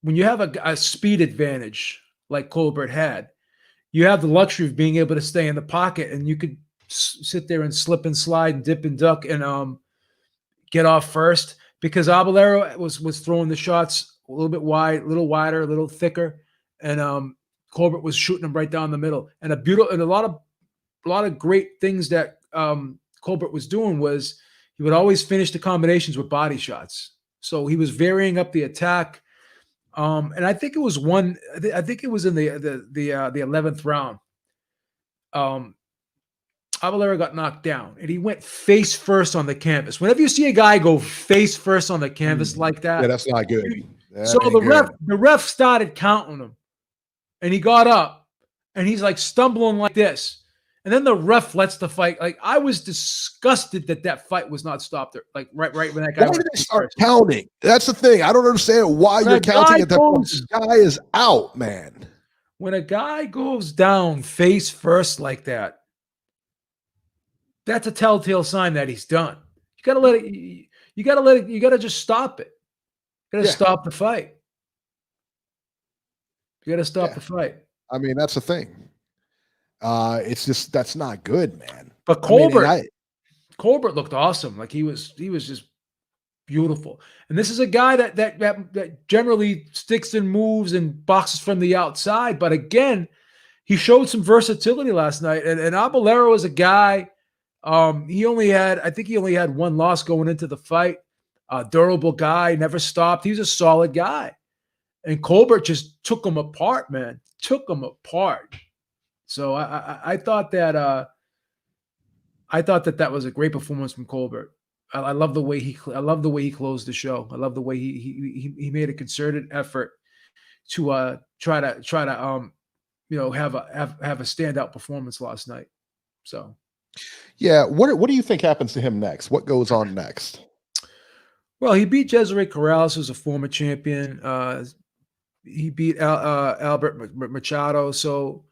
when you have a speed advantage like Colbert had, you have the luxury of being able to stay in the pocket, and you could sit there and slip and slide and dip and duck and get off first, because Abellaro was throwing the shots a little bit wide, a little wider, a little thicker, and Colbert was shooting them right down the middle. And a lot of great things that Colbert was doing was he would always finish the combinations with body shots. So he was varying up the attack. And I think it was I think it was in the 11th round. Abellaro got knocked down, and he went face first on the canvas. Whenever you see a guy go face first on the canvas like that, Yeah, that's not good. So the ref started counting him, and he got up, and he's like stumbling like this, and then the ref lets the fight. Like, I was disgusted that fight was not stopped there. Like right when that guy. Why did they start counting? That's the thing. I don't understand why you're counting at that point. This guy is out, man. When a guy goes down face first like that, that's a telltale sign that he's done. You gotta let it. You gotta just stop it. You gotta stop the fight. You gotta stop the fight. I mean, that's the thing. It's just, that's not good, man. But Colbert looked awesome. Like he was just beautiful. And this is a guy that generally sticks and moves and boxes from the outside. But again, he showed some versatility last night. And Abellaro is a guy. I think he only had one loss going into the fight. Durable guy, never stopped. He was a solid guy. And Colbert just took him apart, man. Took him apart. So I thought that was a great performance from Colbert. I love the way he closed the show. I love the way he made a concerted effort to try to have a standout performance last night. So. Yeah, what do you think happens to him next? What goes on next? Well, he beat Cesare Corrales, who's a former champion. He beat Albert Machado, so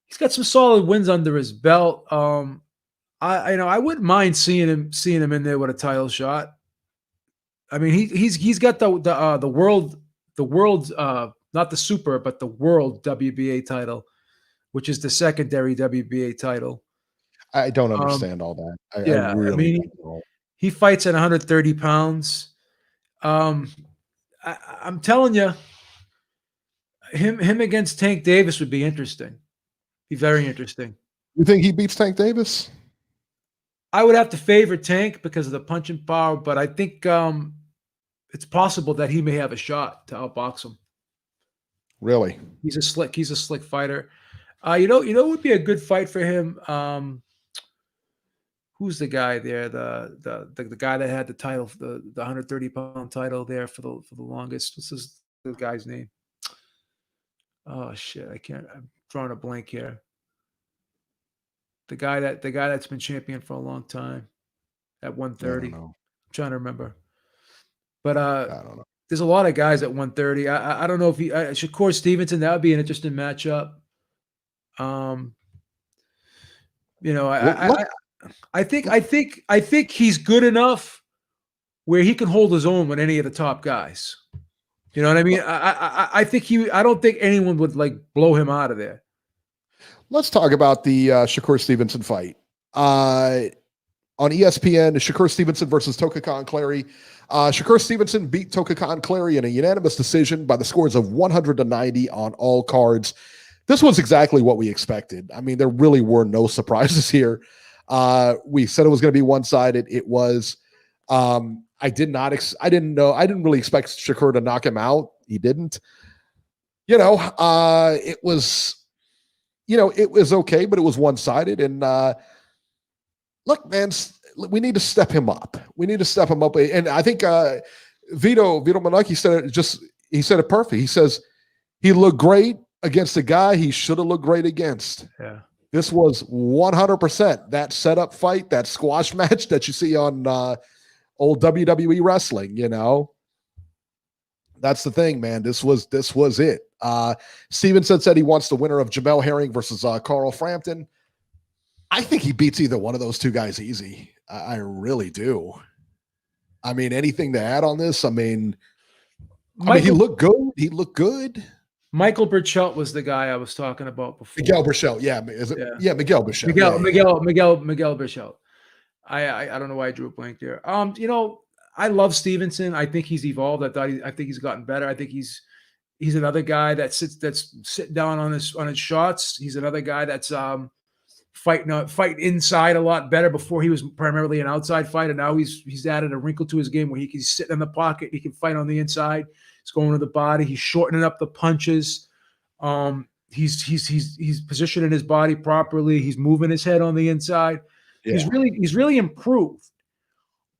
he's got some solid wins under his belt. I wouldn't mind seeing him in there with a title shot. I mean, he's got the world not the super, but the world WBA title, which is the secondary WBA title. I don't understand all that. I really don't. He fights at 130 pounds. I'm telling you, him against Tank Davis would be interesting. Be very interesting. You think he beats Tank Davis? I would have to favor Tank because of the punching power, but I think it's possible that he may have a shot to outbox him. Really? He's a slick fighter. It would be a good fight for him. Who's the guy there? The guy that had the title, the 130-pound title there for the longest. What's the guy's name? Oh shit, I'm drawing a blank here. The guy that's been champion for a long time at 130. I'm trying to remember. But I don't know. There's a lot of guys at 130. I don't know if Shakur Stevenson, that would be an interesting matchup. I think he's good enough where he can hold his own with any of the top guys. You know what I mean? I don't think anyone would like blow him out of there. Let's talk about the Shakur Stevenson fight. On ESPN, Shakur Stevenson versus Toka Khan-Clary. Shakur Stevenson beat Toka Khan-Clary in a unanimous decision by the scores of 100-90 on all cards. This was exactly what we expected. I mean, there really were no surprises here. We said it was going to be one-sided. It was. I didn't really expect Shakur to knock him out. He didn't. It was okay, but it was one-sided. And look, man, we need to step him up. And I think Vito Mielnicki said it perfect. He says he looked great against a guy he should have looked great against. Yeah. This was 100% that setup fight, that squash match that you see on old WWE wrestling, you know. That's the thing, man. This was it. Stevenson said he wants the winner of Jamel Herring versus Carl Frampton. I think he beats either one of those two guys easy. I really do. I mean, anything to add on this? I mean, he looked good. He looked good. Michael Burchelt was the guy I was talking about before. Miguel Burchelt, yeah. Miguel Burchelt. Miguel Burchelt. I don't know why I drew a blank there. You know, I love Stevenson. I think he's evolved. I think he's gotten better. I think he's another guy that's sitting down on his shots. He's another guy that's fight inside a lot better. Before he was primarily an outside fighter. Now he's added a wrinkle to his game where he's sitting in the pocket. He can fight on the inside. He's going to the body. He's shortening up the punches. He's positioning his body properly. He's moving his head on the inside. Yeah. He's really improved.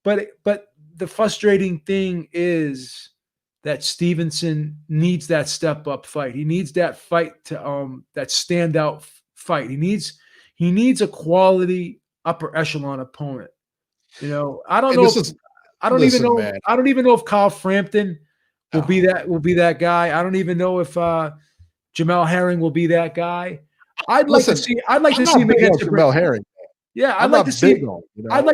But the frustrating thing is that Stevenson needs that step up fight. He needs that fight to that standout fight. He needs a quality upper echelon opponent. You know, I don't even know if Carl Frampton will be that guy. I don't even know if Jamel Herring will be that guy. I'd like to see him against Jamel Herring. Yeah, I'd like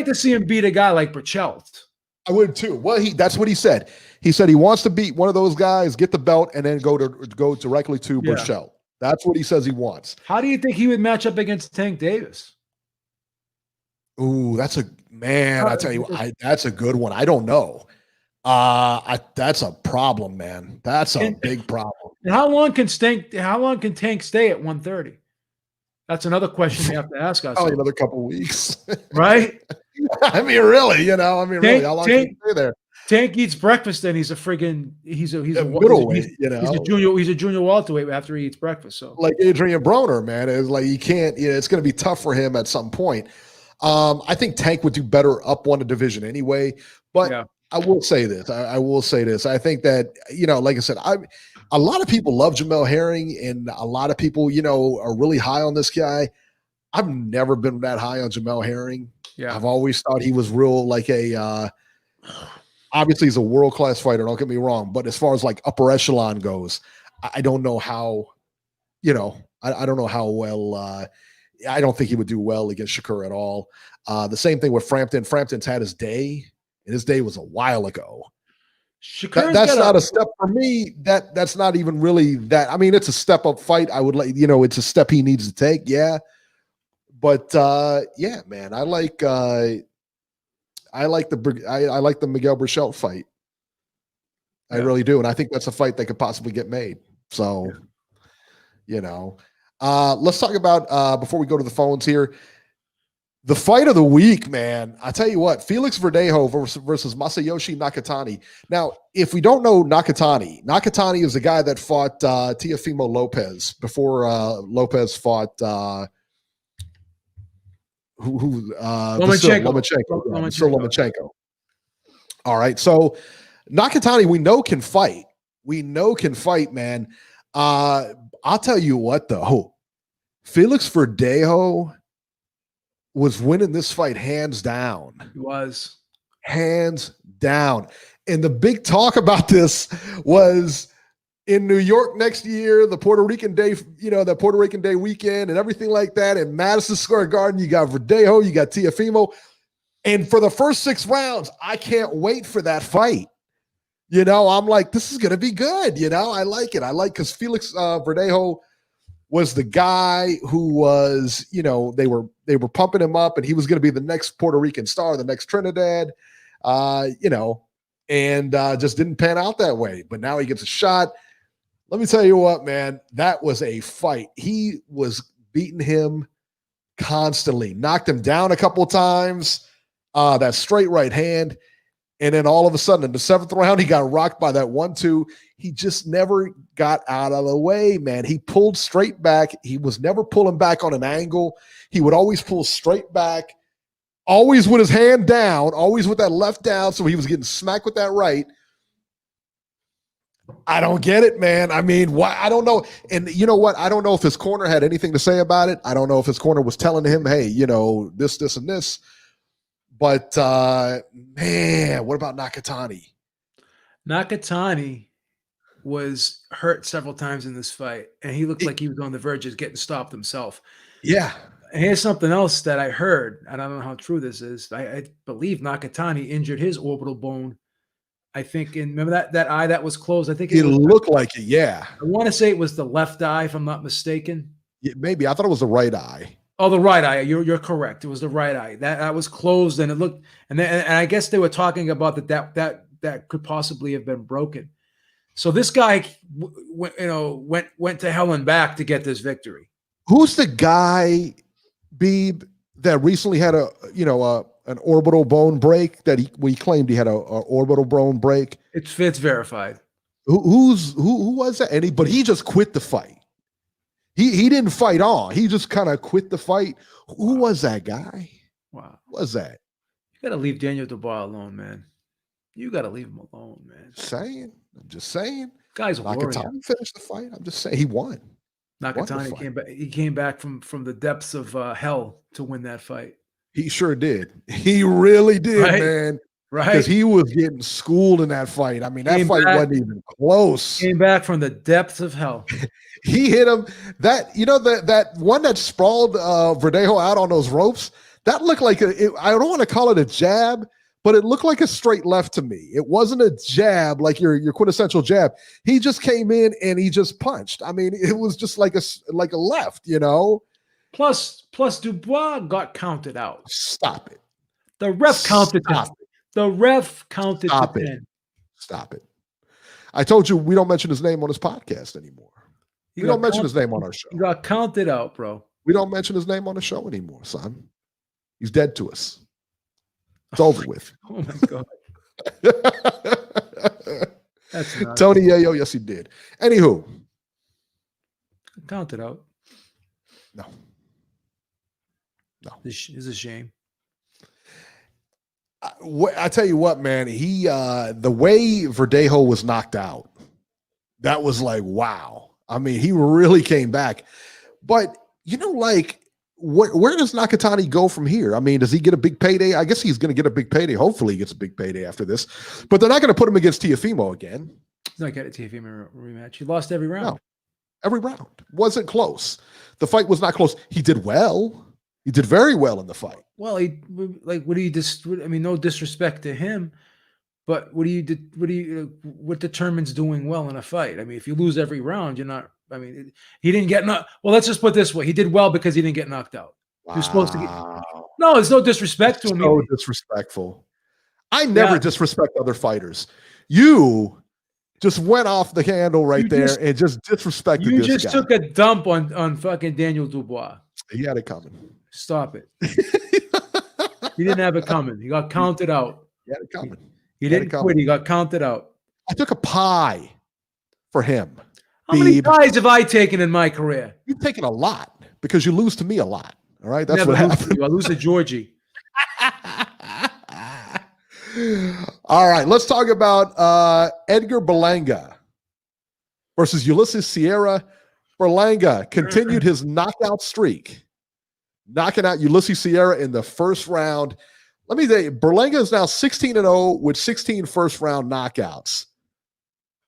to see him beat a guy like Burchelt. I would too. Well, that's what he said. He said he wants to beat one of those guys, get the belt, and then go directly to Burchelt. That's what he says he wants. How do you think he would match up against Tank Davis? Ooh, I tell you, that's a good one. I don't know. That's a problem, man. That's a big problem. And how long can Tank stay at 130? That's another question we have to ask ourselves. Probably another couple of weeks. Right? I mean, really, how long can he stay there? Tank eats breakfast, and he's a middleweight, He's a junior welterweight after he eats breakfast. So like Adrian Broner, man, is like you can't. It's going to be tough for him at some point. I think Tank would do better up one division anyway. But I will say this. I think that like I said, a lot of people love Jamel Herring, and a lot of people are really high on this guy. I've never been that high on Jamel Herring. Yeah, I've always thought he was real like a. Obviously, he's a world-class fighter. Don't get me wrong, but as far as like upper echelon goes, I don't know how. I don't know how well. I don't think he would do well against Shakur at all. The same thing with Frampton. Frampton's had his day, and his day was a while ago. That's not a step for me. That's not even really that. I mean, it's a step up fight. I would like, it's a step he needs to take. Yeah. But yeah, man, I like the Miguel Burchelt fight. I really do. And I think that's a fight that could possibly get made. So, let's talk about before we go to the phones here. The fight of the week, man. I tell you what, Felix Verdejo versus Masayoshi Nakatani. Now, if we don't know Nakatani is the guy that fought Teofimo Lopez before Lopez fought Lomachenko. All right, so Nakatani we know can fight. Man. I'll tell you what, though. Felix Verdejo was winning this fight hands down. He was. Hands down. And the big talk about this was in New York next year, the Puerto Rican Day, the Puerto Rican Day weekend and everything like that. In Madison Square Garden, you got Verdejo, you got Teofimo. And for the first 6 rounds, I can't wait for that fight. I'm like, this is going to be good. I like it. Because Felix Verdejo was the guy who was, they were pumping him up and he was going to be the next Puerto Rican star, the next Trinidad, and just didn't pan out that way. But now he gets a shot. Let me tell you what, man, that was a fight. He was beating him constantly, knocked him down a couple of times, that straight right hand. And then all of a sudden in the 7th round, he got rocked by that 1-2. He just never got out of the way, man. He pulled straight back. He was never pulling back on an angle. He would always pull straight back, always with his hand down, always with that left down. So he was getting smacked with that right. I don't get it, man. I mean, why? I don't know. And you know what? I don't know if his corner had anything to say about it. I don't know if his corner was telling him, hey, this, and this. But, man, what about Nakatani? Nakatani was hurt several times in this fight, and he looked like he was on the verge of getting stopped himself. Yeah. And here's something else that I heard, and I don't know how true this is. I believe Nakatani injured his orbital bone. I think, remember that eye that was closed? I think it looked like it, yeah. I want to say it was the left eye, if I'm not mistaken. Yeah, maybe. I thought it was the right eye. Oh, the right eye. You're correct. It was the right eye. That was closed, and it looked, and I guess they were talking about that could possibly have been broken. So this guy, went to hell and back to get this victory. Who's the guy, Beeb, that recently had an orbital bone break that we claimed he had a orbital bone break? It's verified. Who was that? But he just quit the fight. He didn't fight on. He just kind of quit the fight. Who was that guy? Wow. Who was that? You got to leave Daniel Dubois alone, man. You got to leave him alone, man. I'm just saying. Guy's a warrior. Nakatani finished the fight. I'm just saying he won. Nakatani came back. He came back from the depths of hell to win that fight. He sure did. He really did, right? Man. Right. Because he was getting schooled in that fight. I mean, that fight wasn't even close. Came back from the depths of hell. He hit him. That one that sprawled Verdejo out on those ropes, that looked like I don't want to call it a jab, but it looked like a straight left to me. It wasn't a jab like your quintessential jab. He just came in and he just punched. I mean, it was just like a left, Plus Dubois got counted out. Stop it. The ref counted him. The ref counted Stop to it. 10. Stop it. I told you we don't mention his name on his podcast anymore. We don't mention his name on our show. He got counted out, bro. We don't mention his name on the show anymore, son. He's dead to us. It's over with. Oh my God. That's nuts. Tony Yayo, yes, he did. Anywho. Counted out. No. This is a shame. I tell you what, man, the way Verdejo was knocked out, that was like, wow. I mean, he really came back. But, where does Nakatani go from here? I mean, does he get a big payday? I guess he's going to get a big payday. Hopefully he gets a big payday after this. But they're not going to put him against Teofimo again. He's not getting a Teofimo rematch. He lost every round. No, every round. Wasn't close. The fight was not close. He did well. He did very well in the fight. Well, no disrespect to him, but what determines doing well in a fight? I mean, if you lose every round, you're not. I mean, he didn't get knocked. Well, let's just put it this way: he did well because he didn't get knocked out. Wow. He was supposed to get. No, there's no disrespect to him. So disrespectful. I never disrespect other fighters. You just went off the handle right there and just disrespected this guy. You just took a dump on fucking Daniel Dubois. He had it coming. Stop it. He didn't have it coming. He got counted out. He had it coming. He didn't quit. He got counted out. I took a pie for him. How many pies have I taken in my career? You've taken a lot because you lose to me a lot. All right. That's what happened. I lose to Georgie. All right. Let's talk about Edgar Berlanga versus Ulysses Sierra. Berlanga continued his knockout streak, knocking out Ulysses Sierra in the first round. Let me tell you, Berlanga is now 16-0 with 16 first-round knockouts.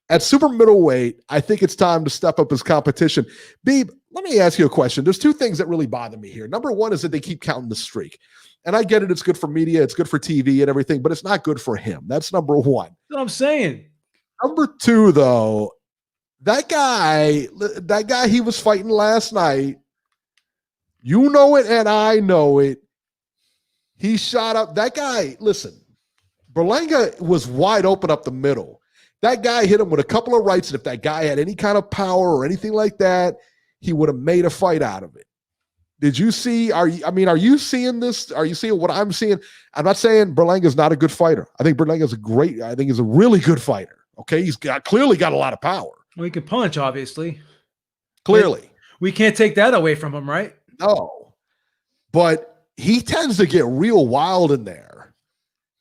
At super middleweight, I think it's time to step up his competition. Beeb, let me ask you a question. There's two things that really bother me here. Number one is that they keep counting the streak. And I get it. It's good for media. It's good for TV and everything, but it's not good for him. That's number one. That's what I'm saying. Number two, though, that guy he was fighting last night, you know it and I know it. He shot up. That guy, listen, Berlanga was wide open up the middle. That guy hit him with a couple of rights, and if that guy had any kind of power or anything like that, he would have made a fight out of it. Did you see? Are you seeing this? Are you seeing what I'm seeing? I'm not saying Berlanga's not a good fighter. I think Berlanga's I think he's a really good fighter. Okay, he's clearly got a lot of power. Well, he can punch, obviously. Clearly. We can't take that away from him, right? No. But he tends to get real wild in there.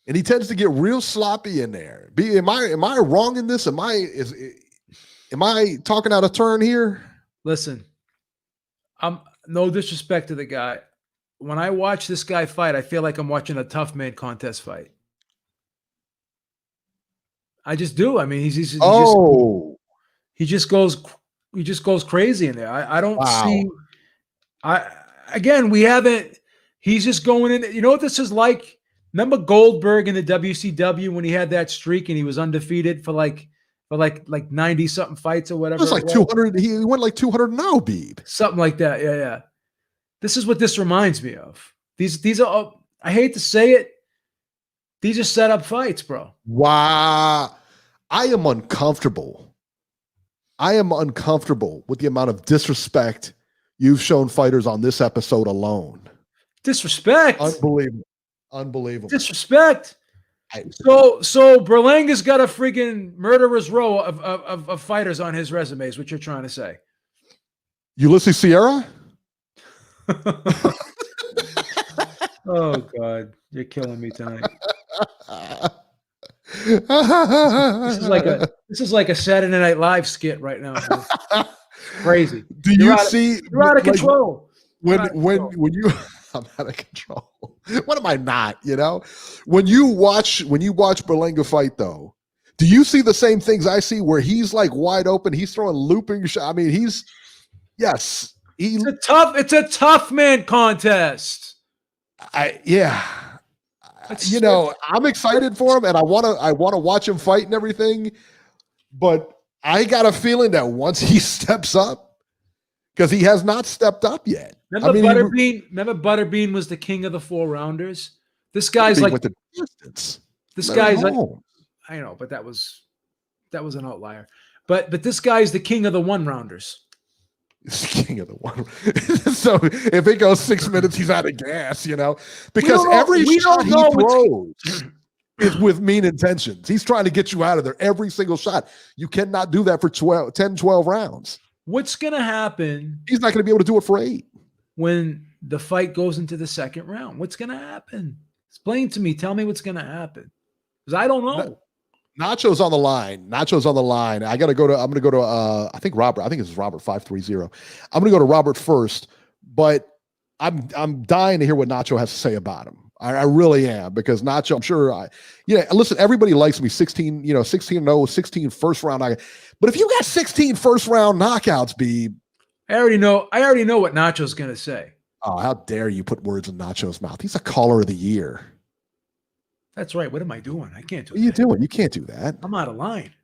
And he tends to get real sloppy in there. Am I wrong in this? Am I talking out of turn here? Listen, I'm no disrespect to the guy. When I watch this guy fight, I feel like I'm watching a tough man contest fight. I just do. I mean, he just goes crazy in there. I don't see. We haven't. He's just going in. You know what this is like? Remember Goldberg in the WCW when he had that streak and he was undefeated for like 90 something fights or whatever. It was like 200. He went like 200 now, Beeb. Something like that. Yeah. This is what this reminds me of. These are. I hate to say it. These are set up fights, bro. Wow. I am uncomfortable. With the amount of disrespect you've shown fighters on this episode alone. Disrespect. Unbelievable. Disrespect. So Berlanga's got a freaking murderer's row of fighters on his resume, is what you're trying to say. Ulysses Sierra? Oh God, you're killing me tonight. This is like a Saturday Night Live skit right now. Crazy. You're out of control. When you I'm out of control. What am I not? When you watch Berlanga fight, though, do you see the same things I see where he's like wide open? He's throwing looping shots. I mean, it's a tough man contest. I'm excited for him and I want to watch him fight and everything, but I got a feeling that once he steps up, because he has not stepped up yet. Remember Butterbean was the king of the 4-rounders? This guy's like with the distance. This guy's like, I know, but that was an outlier. But this guy's the king of the 1-rounders. He's the king of the 1. So if it goes 6 minutes, he's out of gas, because every shot he throws is with mean intentions. He's trying to get you out of there every single shot. You cannot do that for 10, 12 rounds. What's going to happen? He's not going to be able to do it for 8. When the fight goes into the second round, what's going to happen? Explain to me. Tell me what's going to happen. Because I don't know. Nacho's on the line. I'm going to go to, I think Robert. I think this is Robert 530. I'm going to go to Robert first, but I'm dying to hear what Nacho has to say about him. I really am, because Nacho, I'm sure listen, everybody likes me 16-0, 16 first round knockout. But if you got 16 first round knockouts, B, I already know what Nacho's going to say. Oh, how dare you put words in Nacho's mouth? He's a caller of the year. That's right. What am I doing? I can't do that. What are you doing? You can't do that. I'm out of line.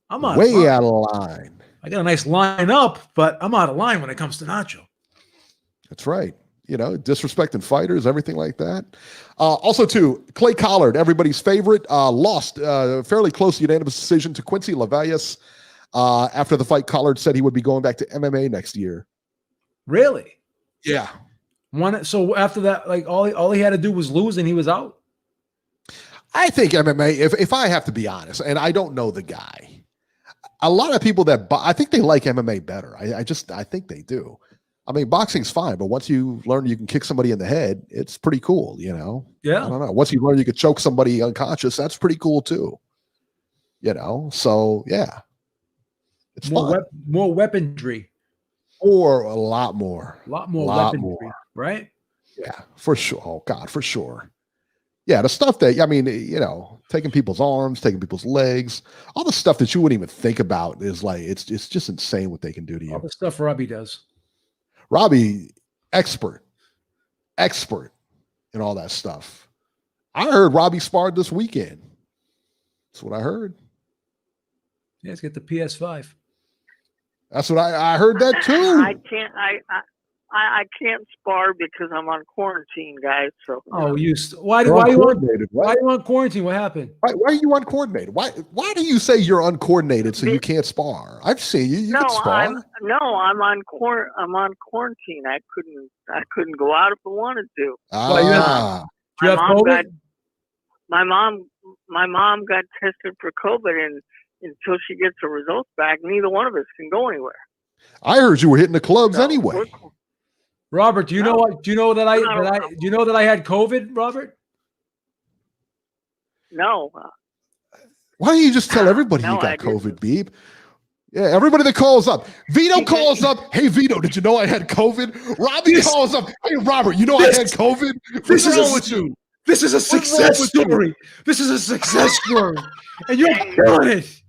I'm way out of line. I got a nice line up, but I'm out of line when it comes to Nacho. That's right. Disrespecting fighters, everything like that. Also, too, Clay Collard, everybody's favorite, lost fairly close unanimous decision to Quincy Lavallas. After the fight, Collard said he would be going back to MMA next year. Really? Yeah. So after that, like all he had to do was lose and he was out? I think MMA, if I have to be honest, and I don't know the guy, a lot of people I think they like MMA better. I think they do. I mean, boxing's fine, but once you learn you can kick somebody in the head, it's pretty cool, Yeah. I don't know. Once you learn you can choke somebody unconscious, that's pretty cool too. So yeah. It's more weaponry. Or a lot more. Weaponry, right? Yeah, for sure. Oh, God, for sure. Yeah, the stuff that, taking people's arms, taking people's legs, all the stuff that you wouldn't even think about is like, it's just insane what they can do to you. All the stuff Robbie does. Robbie, expert in all that stuff. I heard Robbie sparred this weekend. That's what I heard. Yeah, let's get the PS5. That's what I heard that too. I can't spar because I'm on quarantine, guys. So why do you on quarantine? What happened? Why are you uncoordinated? Why do you say you're uncoordinated so you can't spar? I've seen you. You can spar. I'm on quarantine. I couldn't go out if I wanted to. My mom got tested for COVID, and until she gets her results back, neither one of us can go anywhere. I heard you were hitting the clubs anyway. Robert, do you know that I had COVID, Robert? No. Why don't you just tell everybody No, you got I didn't. COVID, Beeb? Yeah, everybody that calls up. Vito calls up. Hey, Vito, did you know I had COVID? Robbie calls up. Hey, Robert, you know I had COVID? What's wrong with you? This is a What's wrong success with you? story. This is a success story. And you're killing it.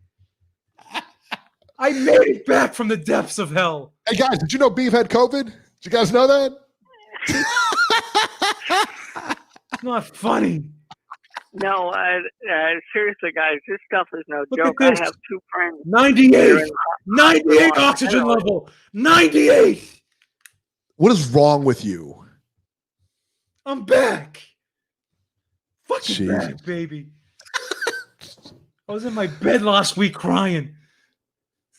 I made it back from the depths of hell. Hey, guys, did you know Beef had COVID? Did you guys know that? It's not funny. No, seriously, guys, this stuff is no Look joke. at I this. have 2 friends. 98. 98 oxygen level. 98. What is wrong with you? I'm back. Fucking Jeez. back, baby. I was in my bed last week crying,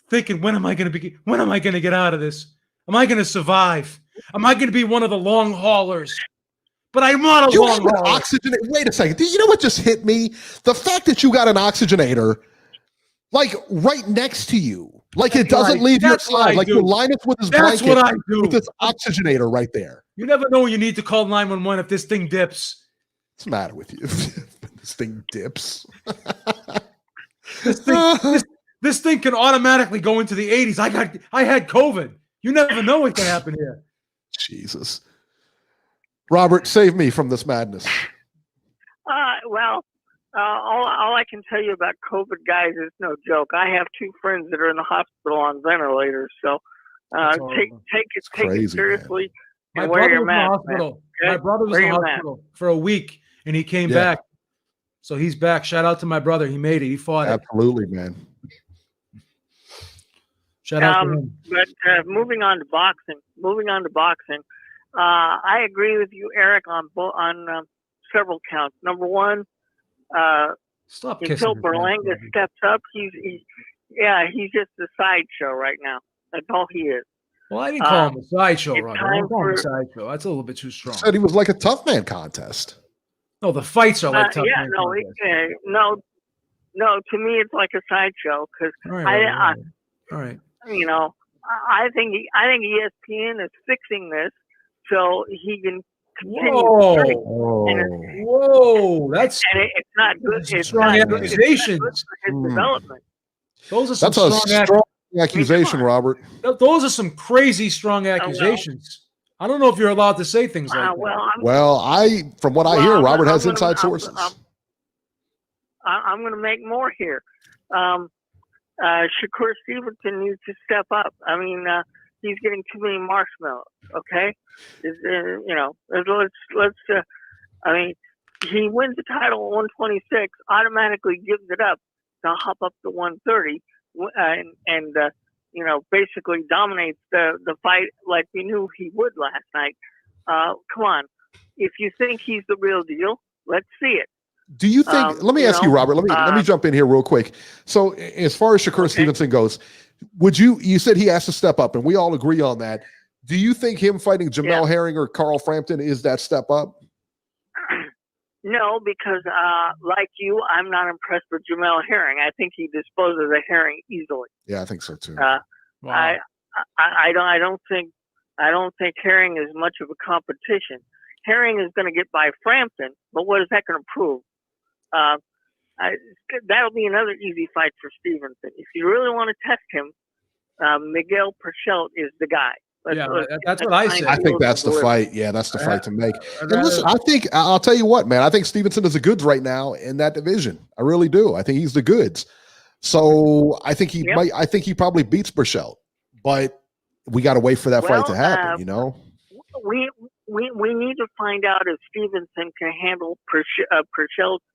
thinking, when am I going to get out of this? Am I going to survive? Am I going to be one of the long haulers? But I'm not a long hauler. Oxygenator. Wait a second. You know what just hit me? The fact that you got an oxygenator, like right next to you, like it doesn't leave your side. Like you're Linus with his blanket. That's what I do. With this oxygenator right there. You never know when you need to call 911 if this thing dips. What's the matter with you? This thing dips. This thing can automatically go into the 80s. I had COVID. You never know what can happen here. Jesus. Robert, save me from this madness. Well, all I can tell you about COVID, guys, is no joke. I have 2 friends that are in the hospital on ventilators, so take it seriously and wear your mask. Okay? My brother was in the hospital for a week, and he came back. So he's back. Shout out to my brother. He made it. He fought it. Absolutely, man. Shout out to him. But moving on to boxing. I agree with you, Eric, on several counts. Number one, until Berlanga steps up, he's just a sideshow right now. That's all he is. Well, I didn't call him a sideshow, Robert. I didn't call him a sideshow. That's a little bit too strong. Said he was like a tough man contest. No, the fights are like tough man contests. No. To me, it's like a sideshow because all right. You know, I think ESPN is fixing this so he can continue. Whoa! That's it's not good. It's strong not accusations. Good for his development. Those are some strong accusation, Robert. Those are some crazy strong accusations. I don't know if you're allowed to say things like that. From what I hear, Robert has inside sources. I'm going to make more here. Shakur Stevenson needs to step up. I mean, he's getting too many marshmallows. Okay, I mean, he wins the title at 126, automatically gives it up to hop up to 130, and basically dominates the fight like we knew he would last night. Come on, if you think he's the real deal, let's see it. Do you think? Let me ask you, Robert. Let me jump in here real quick. So, as far as Shakur Stevenson goes, would you? You said he has to step up, and we all agree on that. Do you think him fighting Jamel Herring or Carl Frampton is that step up? No, because like you, I'm not impressed with Jamel Herring. I think he disposes of Herring easily. Yeah, I think so too. Wow. I don't think Herring is much of a competition. Herring is going to get by Frampton, but what is that going to prove? That'll be another easy fight for Stevenson. If you really want to test him, Miguel Perchelt is the guy. That's what I said. I think that's the fight. Yeah, that's the fight to make. And listen, I'll tell you what, man. I think Stevenson is the goods right now in that division. I really do. I think he's the goods. So I think he might. I think he probably beats Perchelt, but we got to wait for that fight to happen. We need to find out if Stevenson can handle Perchelt's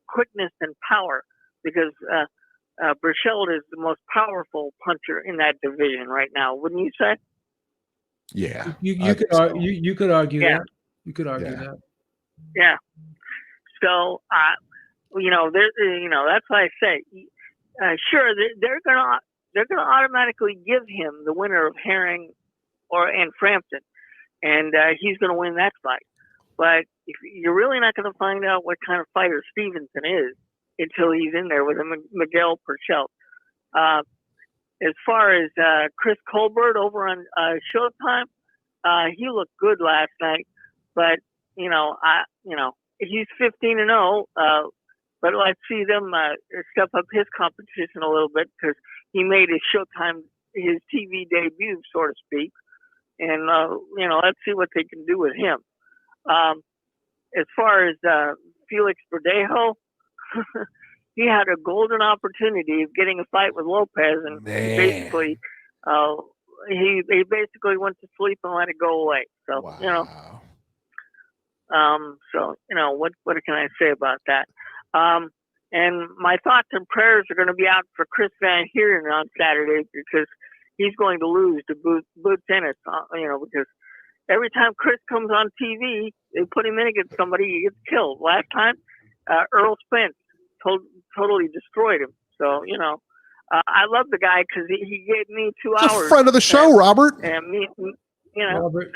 quickness and power, because Perchelt is the most powerful puncher in that division right now. Wouldn't you say? Yeah, you could argue that. You could argue that. Yeah. So that's why I say, sure, they're gonna automatically give him the winner of Herring and Frampton, and he's going to win that fight. But if you're really not going to find out what kind of fighter Stevenson is until he's in there with Miguel Perchelt. As far as Chris Colbert over on Showtime, he looked good last night, but he's 15-0. but let's see them step up his competition a little bit because he made his his TV debut, so to speak. And, let's see what they can do with him. As far as Felix Verdejo, he had a golden opportunity of getting a fight with Lopez, and basically he basically went to sleep and let it go away. So, wow. What can I say about that? And my thoughts and prayers are going to be out for Chris Van Heeren on Saturday because he's going to lose to Boots Ennis, because every time Chris comes on TV, they put him in against somebody, he gets killed. Last time, Earl Spence totally destroyed him. So, I love the guy because he gave me 2 hours. He's a friend of the show, Robert. And me, Robert,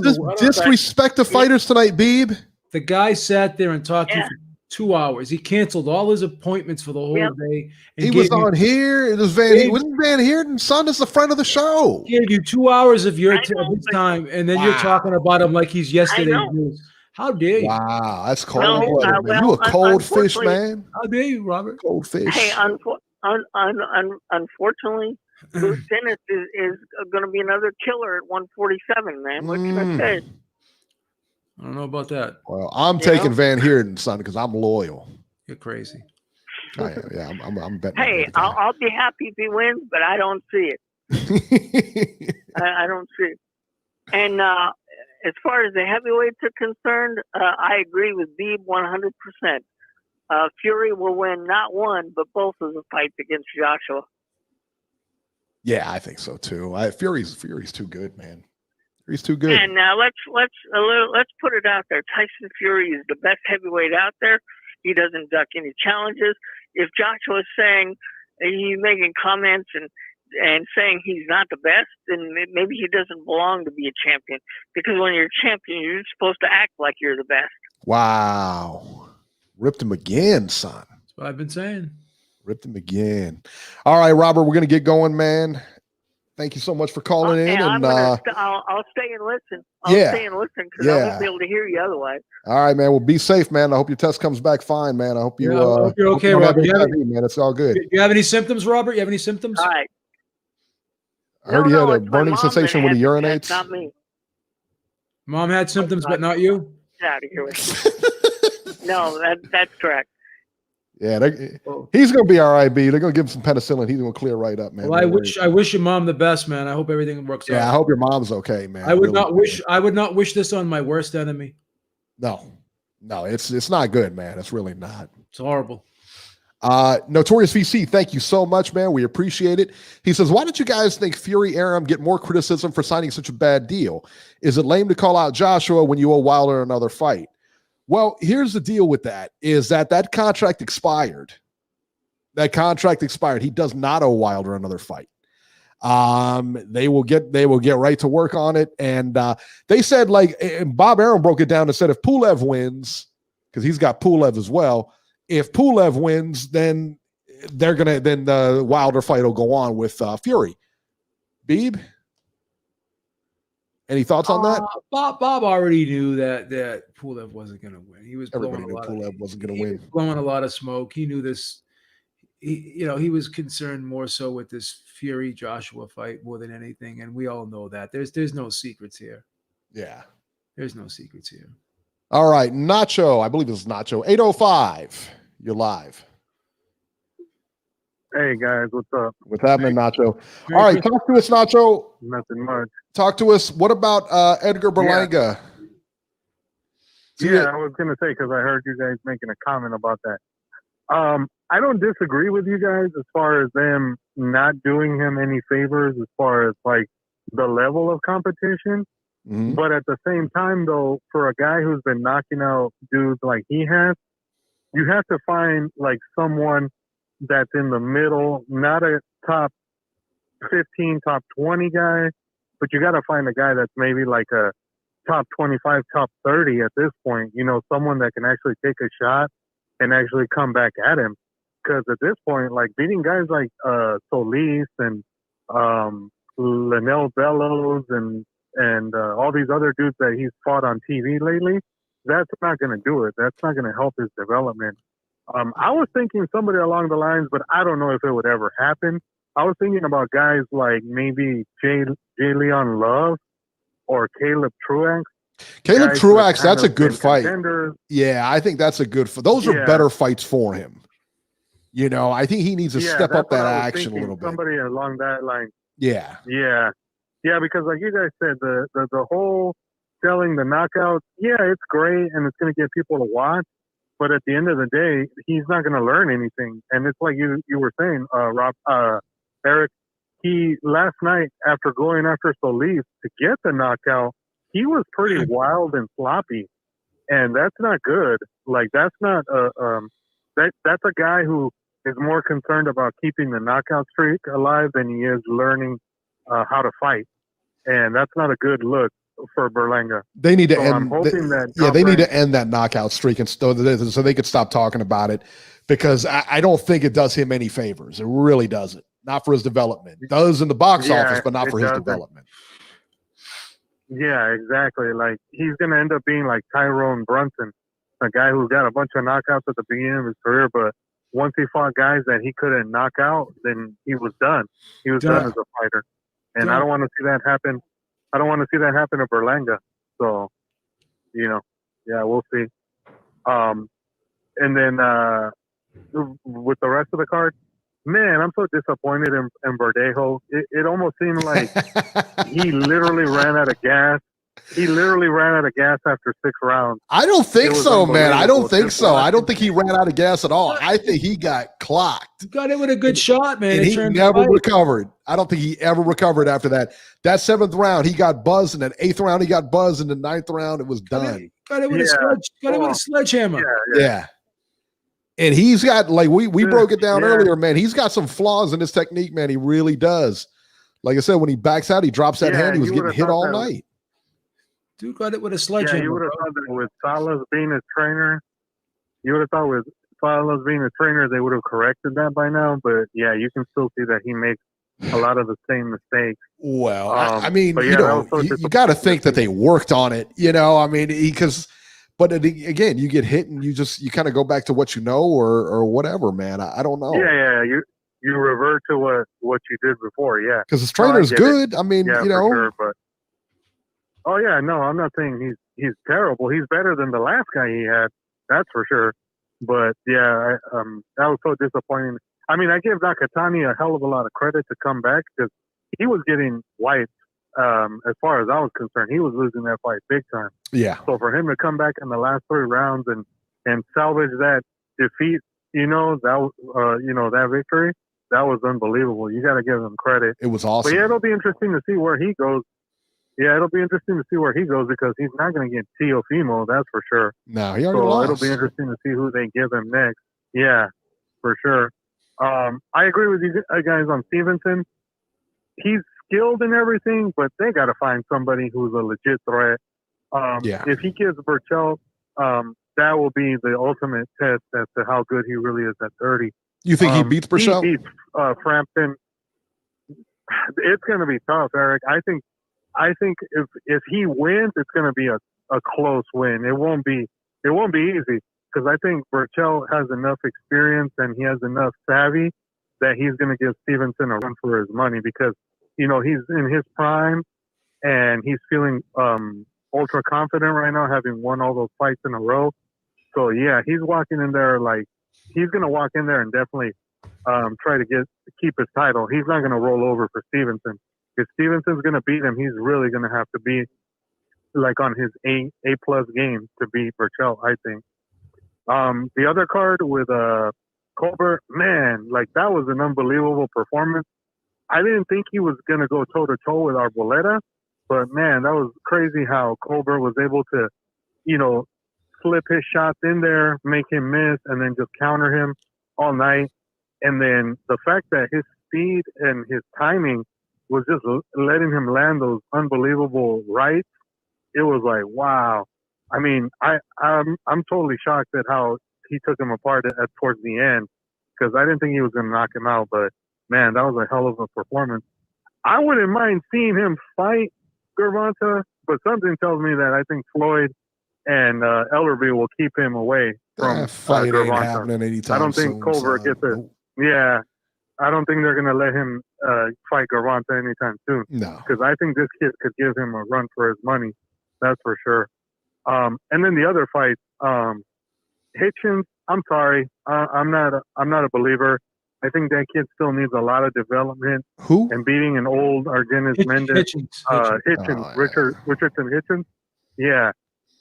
Just disrespect the fighters tonight, Beeb. The guy sat there and talked to you for 2 hours. He canceled all his appointments for the whole day. He was on here. It was wasn't Van Heerden. Son is the friend of the show. He gave you 2 hours of your time, and then you're talking about him like he's yesterday's news. How dare you? Wow, that's cold. You a cold fish, man. How dare you, Robert? Cold fish. Hey, unfortunately, Boots Ennis is going to be another killer at 147, man. What can I say? I don't know about that. Well, I'm taking Van Heerden, son, because I'm loyal. You're crazy. I'm betting. Hey, I'll be happy if he wins, but I don't see it. I don't see it. And as far as the heavyweights are concerned, I agree with Beeb 100%. Fury will win not one, but both of the fights against Joshua. Yeah, I think so too. Fury's too good, man. He's too good. And let's put it out there. Tyson Fury is the best heavyweight out there. He doesn't duck any challenges. If Joshua is saying he's making comments and saying he's not the best, then maybe he doesn't belong to be a champion. Because when you're a champion, you're supposed to act like you're the best. Wow, ripped him again, son. That's what I've been saying. Ripped him again. All right, Robert, we're gonna get going, man. Thank you so much for calling in. And I'll stay and listen. I'll stay and listen because I won't be able to hear you otherwise. All right, man. Well, be safe, man. I hope your test comes back fine, man. I hope you. I hope you're okay, Robert. Man, it's all good. You have any symptoms, Robert? You have any symptoms? All right. I heard you had a burning sensation when he urinates. Not me. Mom had symptoms, but not you. Get out of here with you. No, that's correct. Yeah, he's going to be all right, B. They're going to give him some penicillin. He's going to clear right up, man. Well, I wish your mom the best, man. I hope everything works out. Yeah, I hope your mom's okay, man. I would not wish this on my worst enemy. No, it's not good, man. It's really not. It's horrible. Notorious VC, thank you so much, man. We appreciate it. He says, why did you guys think Fury Aram get more criticism for signing such a bad deal? Is it lame to call out Joshua when you owe Wilder another fight? Well, here's the deal with that, is that contract expired. That contract expired. He does not owe Wilder another fight. They will get right to work on it. And they said, and Bob Arum broke it down and said, if Pulev wins, because he's got Pulev as well, if Pulev wins, then the Wilder fight will go on with Fury. Beeb? Any thoughts on that? Bob already knew that Pulev wasn't going to win. He was Everybody knew Pulev wasn't going to win. Blowing a lot of smoke. He knew this. He was concerned more so with this Fury Joshua fight more than anything, and we all know that. There's no secrets here. Yeah, there's no secrets here. All right, Nacho. I believe it's Nacho. 805. You're live. Hey guys, what's up? What's happening, Nacho? All right, talk to us, Nacho. Nothing much. Talk to us. What about Edgar Berlanga? Yeah, I was gonna say because I heard you guys making a comment about that. I don't disagree with you guys as far as them not doing him any favors as far as like the level of competition. Mm-hmm. But at the same time, though, for a guy who's been knocking out dudes like he has, you have to find like someone that's in the middle, not a top 15, top 20 guy, but you got to find a guy that's maybe like a top 25, top 30 at this point. You know, someone that can actually take a shot and actually come back at him. Because at this point, like beating guys like Solis and Linnell Bellows and all these other dudes that he's fought on TV lately, that's not going to do it. That's not going to help his development. I was thinking somebody along the lines, but I don't know if it would ever happen. I was thinking about guys like maybe J. Leon Love or Caleb Truax. Caleb Guys Truax, that that's a kind of good been fight. contenders. Yeah, I think that's a good fight. Those are Yeah. better fights for him. You know, I think he needs to step that's up that what I was action a thinking, little bit. Somebody along that line. Yeah. Yeah, because like you guys said, the whole selling the knockouts, yeah, it's great and it's going to get people to watch. But at the end of the day, he's not going to learn anything. And it's like you were saying, Eric, he last night after going after Solis to get the knockout, he was pretty wild and sloppy, and that's not good. Like that's not that's a guy who is more concerned about keeping the knockout streak alive than he is learning how to fight, and that's not a good look for Berlanga. They need to so end. I'm hoping that They need to end that knockout streak and so they could stop talking about it, because I don't think it does him any favors. It really doesn't. Not for his development. It does in the box office, but not for his development. Yeah, exactly. Like he's gonna end up being like Tyrone Brunson, a guy who got a bunch of knockouts at the beginning of his career, but once he fought guys that he couldn't knock out, then he was done. He was done as a fighter, and I don't want to see that happen. I don't want to see that happen to Berlanga. So, we'll see. And then with the rest of the card, man, I'm so disappointed in Verdejo. It almost seemed like he literally ran out of gas. He literally ran out of gas after 6 rounds. I don't think so, man. I don't think so. I don't think he ran out of gas at all. I think he got clocked. He got it with a good shot, man. And he never recovered. I don't think he ever recovered after that. That 7th round, he got buzzed. In that 8th round, he got buzzed. In the 9th round, it was done. Got it with a sledgehammer. Yeah. And he's got, like, we broke it down earlier, man. He's got some flaws in his technique, man. He really does. Like I said, when he backs out, he drops that hand. He was getting hit all night. Dude got it with a sledgehammer. Yeah, you would have thought that with Salas being his trainer, they would have corrected that by now. But yeah, you can still see that he makes a lot of the same mistakes. Well, I mean, you got to think that they worked on it. I mean, but again, you get hit and you kind of go back to what you know or whatever, man. I don't know. Yeah. You revert to what you did before. Yeah, because his trainer's good. I mean, for sure, but. Oh yeah, no, I'm not saying he's terrible. He's better than the last guy he had, that's for sure. But yeah, that was so disappointing. I mean, I give Nakatani a hell of a lot of credit to come back because he was getting wiped. As far as I was concerned, he was losing that fight big time. Yeah. So for him to come back in the last 3 rounds and salvage that defeat, that victory, that was unbelievable. You got to give him credit. It was awesome. But yeah, it'll be interesting to see where he goes. Yeah, it'll be interesting to see where he goes because he's not going to get Teofimo, that's for sure. No, he already lost. It'll be interesting to see who they give him next. Yeah, for sure. I agree with you guys on Stevenson. He's skilled in everything, but they got to find somebody who's a legit threat. If he gives Burchell, that will be the ultimate test as to how good he really is at 30. You think he beats Burchell? He beats Frampton. It's going to be tough, Eric. I think if he wins, it's going to be a close win. It won't be easy because I think Burchell has enough experience and he has enough savvy that he's going to give Stevenson a run for his money because he's in his prime and he's feeling ultra confident right now, having won all those fights in a row. So yeah, he's walking in there like he's going to walk in there and definitely try to keep his title. He's not going to roll over for Stevenson. If Stevenson's going to beat him, he's really going to have to be like on his A+ game to beat Burchell, I think. The other card with Colbert, man, like that was an unbelievable performance. I didn't think he was going to go toe-to-toe with Arboleda, but man, that was crazy how Colbert was able to, slip his shots in there, make him miss, and then just counter him all night. And then the fact that his speed and his timing was just letting him land those unbelievable rights. It was like, wow. I mean, I'm totally shocked at how he took him apart towards the end because I didn't think he was going to knock him out. But man, that was a hell of a performance. I wouldn't mind seeing him fight Gervonta, but something tells me that I think Floyd and Ellerby will keep him away from That fight ain't Gervonta. happening anytime I don't think soon, Culver son. gets it. Nope. Yeah, I don't think they're going to let him fight Gervonta anytime soon. No. Because I think this kid could give him a run for his money. That's for sure. And then the other fight, Hitchens. I'm sorry, I'm not a believer. I think that kid still needs a lot of development. Who? And beating an old Argenis Mendez, Hitchens. Hitchens, Richardson Hitchens. Yeah,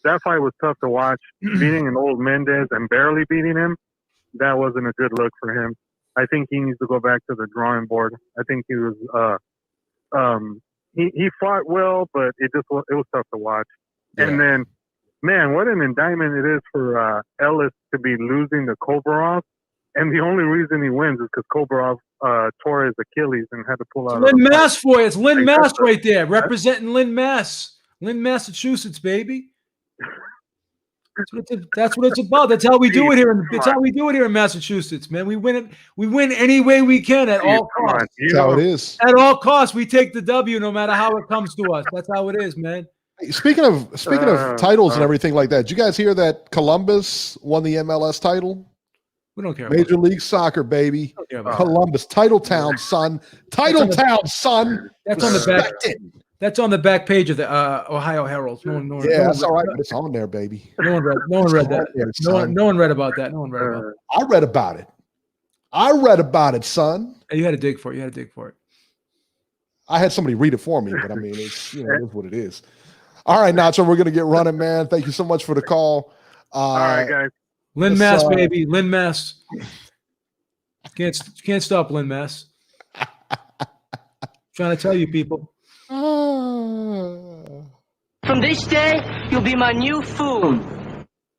that fight was tough to watch. Beating an old Mendez and barely beating him, that wasn't a good look for him. I think he needs to go back to the drawing board. I think he was he fought well, but it was tough to watch. Yeah. And then, man, what an indictment it is for Ellis to be losing to Kovarov. And the only reason he wins is because Kovarov tore his Achilles and had to pull out. Lynn Mass for you. It's Lynn Mass right there, representing Lynn Mass. Lynn, Massachusetts, baby. That's what it's about. That's how we do it here. That's how we do it here in Massachusetts, man. We win it. We win any way we can at all costs. That's how it is. At all costs, we take the W, no matter how it comes to us. That's how it is, man. Hey, speaking of titles and everything like that, did you guys hear that Columbus won the MLS title? We don't care. Major League Soccer, baby. Columbus, Title Town, son. Title Town, son. That's on the back. That's on the back page of the Ohio Herald. That's all right, but it's on there, baby. No one read that. No one read about that. No one read about it. I read about it. I read about it, son. You had to dig for it. I had somebody read it for me, but I mean, it's it is what it is. All right, Nacho, we're gonna get running, man. Thank you so much for the call. All right, guys. Lynn Mass, baby. Lynn Mass. Can't stop Lynn Mass. Trying to tell you people. From this day, you'll be my new food.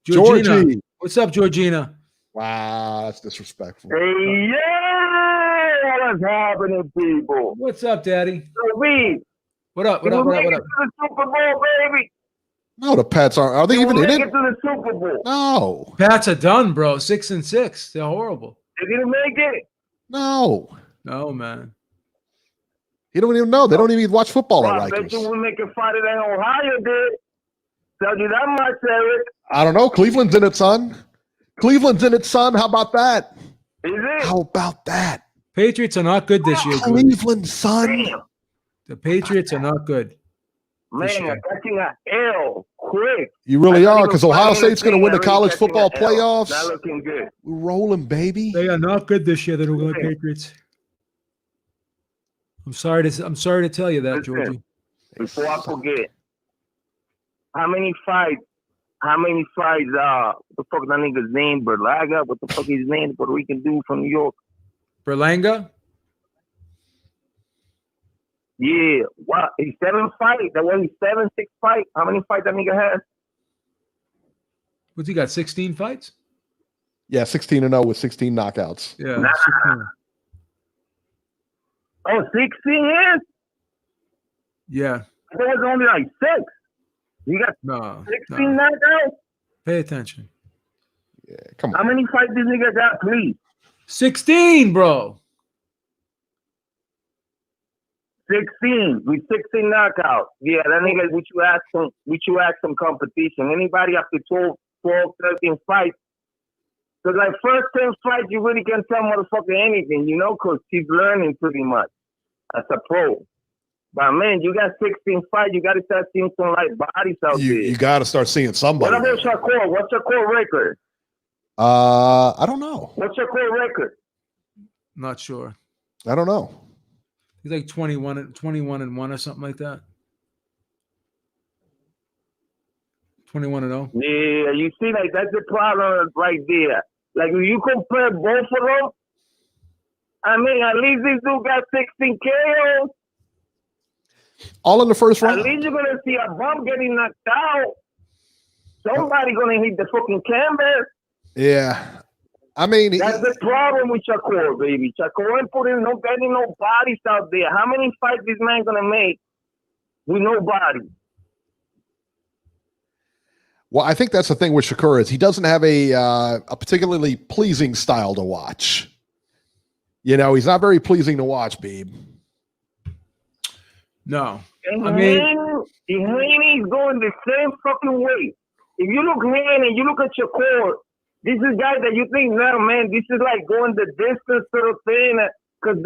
Georgie. What's up, Georgina? Wow, that's disrespectful. Hey, yeah, what's happening, people? What's up, Daddy? So, What up? What up? To the Super Bowl, baby. No, the Pats aren't. Are they even in it? To the Super Bowl. No. Pats are done, bro. 6-6. They're horrible. They didn't make it. No, man. You don't even know. They don't even watch football at I bet Rikers. you we make it farther than Ohio did. Tell you that much, Eric. I don't know. Cleveland's in it, son. Cleveland's in it, son. How about that? Is it? How about that? Patriots are not good this year. Cleveland, son. Damn. The Patriots are not good. Man, I'm catching an L quick. You really are, because Ohio State's going to win the college football playoffs. Not looking good. We're rolling, baby. They are not good this year. The New England Patriots. I'm sorry to tell you that, Georgie. Before I forget, how many fights? What the fuck that nigga's name? Berlaga? What the fuck his name? Puerto Rican dude from New York. Berlanga? Yeah. What? He's 7 fights. That was his 7-6 fight. How many fights that nigga has? What's he got? 16 fights? Yeah, 16-0 with 16 knockouts. Yeah. Nah. 16. Oh, 16 years? Yeah. I thought it was only like 6. You got 16 knockouts? Pay attention. Yeah, come on. How many fights this nigga got, please? 16, bro. 16 with 16 knockouts. Yeah, that nigga, would you ask some competition? Anybody after 12, 13 fights? Because like first 10 fights, you really can't tell motherfucker anything, because he's learning pretty much as a pro. But man, you got 16 fights, you got to start seeing some light bodies out there. You got to start seeing somebody. What about Shakur? What's Shakur record? I don't know. What's Shakur record? Not sure. I don't know. He's like 21-1 or something like that. 21-0. Yeah, you see, like that's the problem right there. Like if you compare both of them, I mean, at least this dude got 16 KOs. All in the first round. At least you're gonna see a bump getting knocked out. Somebody gonna hit the fucking canvas. Yeah. I mean, that's the problem with Shakur, baby. Shakur ain't putting no bodies out there. How many fights this man gonna make with no body? Well, I think that's the thing with Shakur is he doesn't have a particularly pleasing style to watch. He's not very pleasing to watch, babe. No. And he's going the same fucking way. if you look here and you look at Shakur, this is guy that you think, no, man, this is like going the distance sort of thing. Because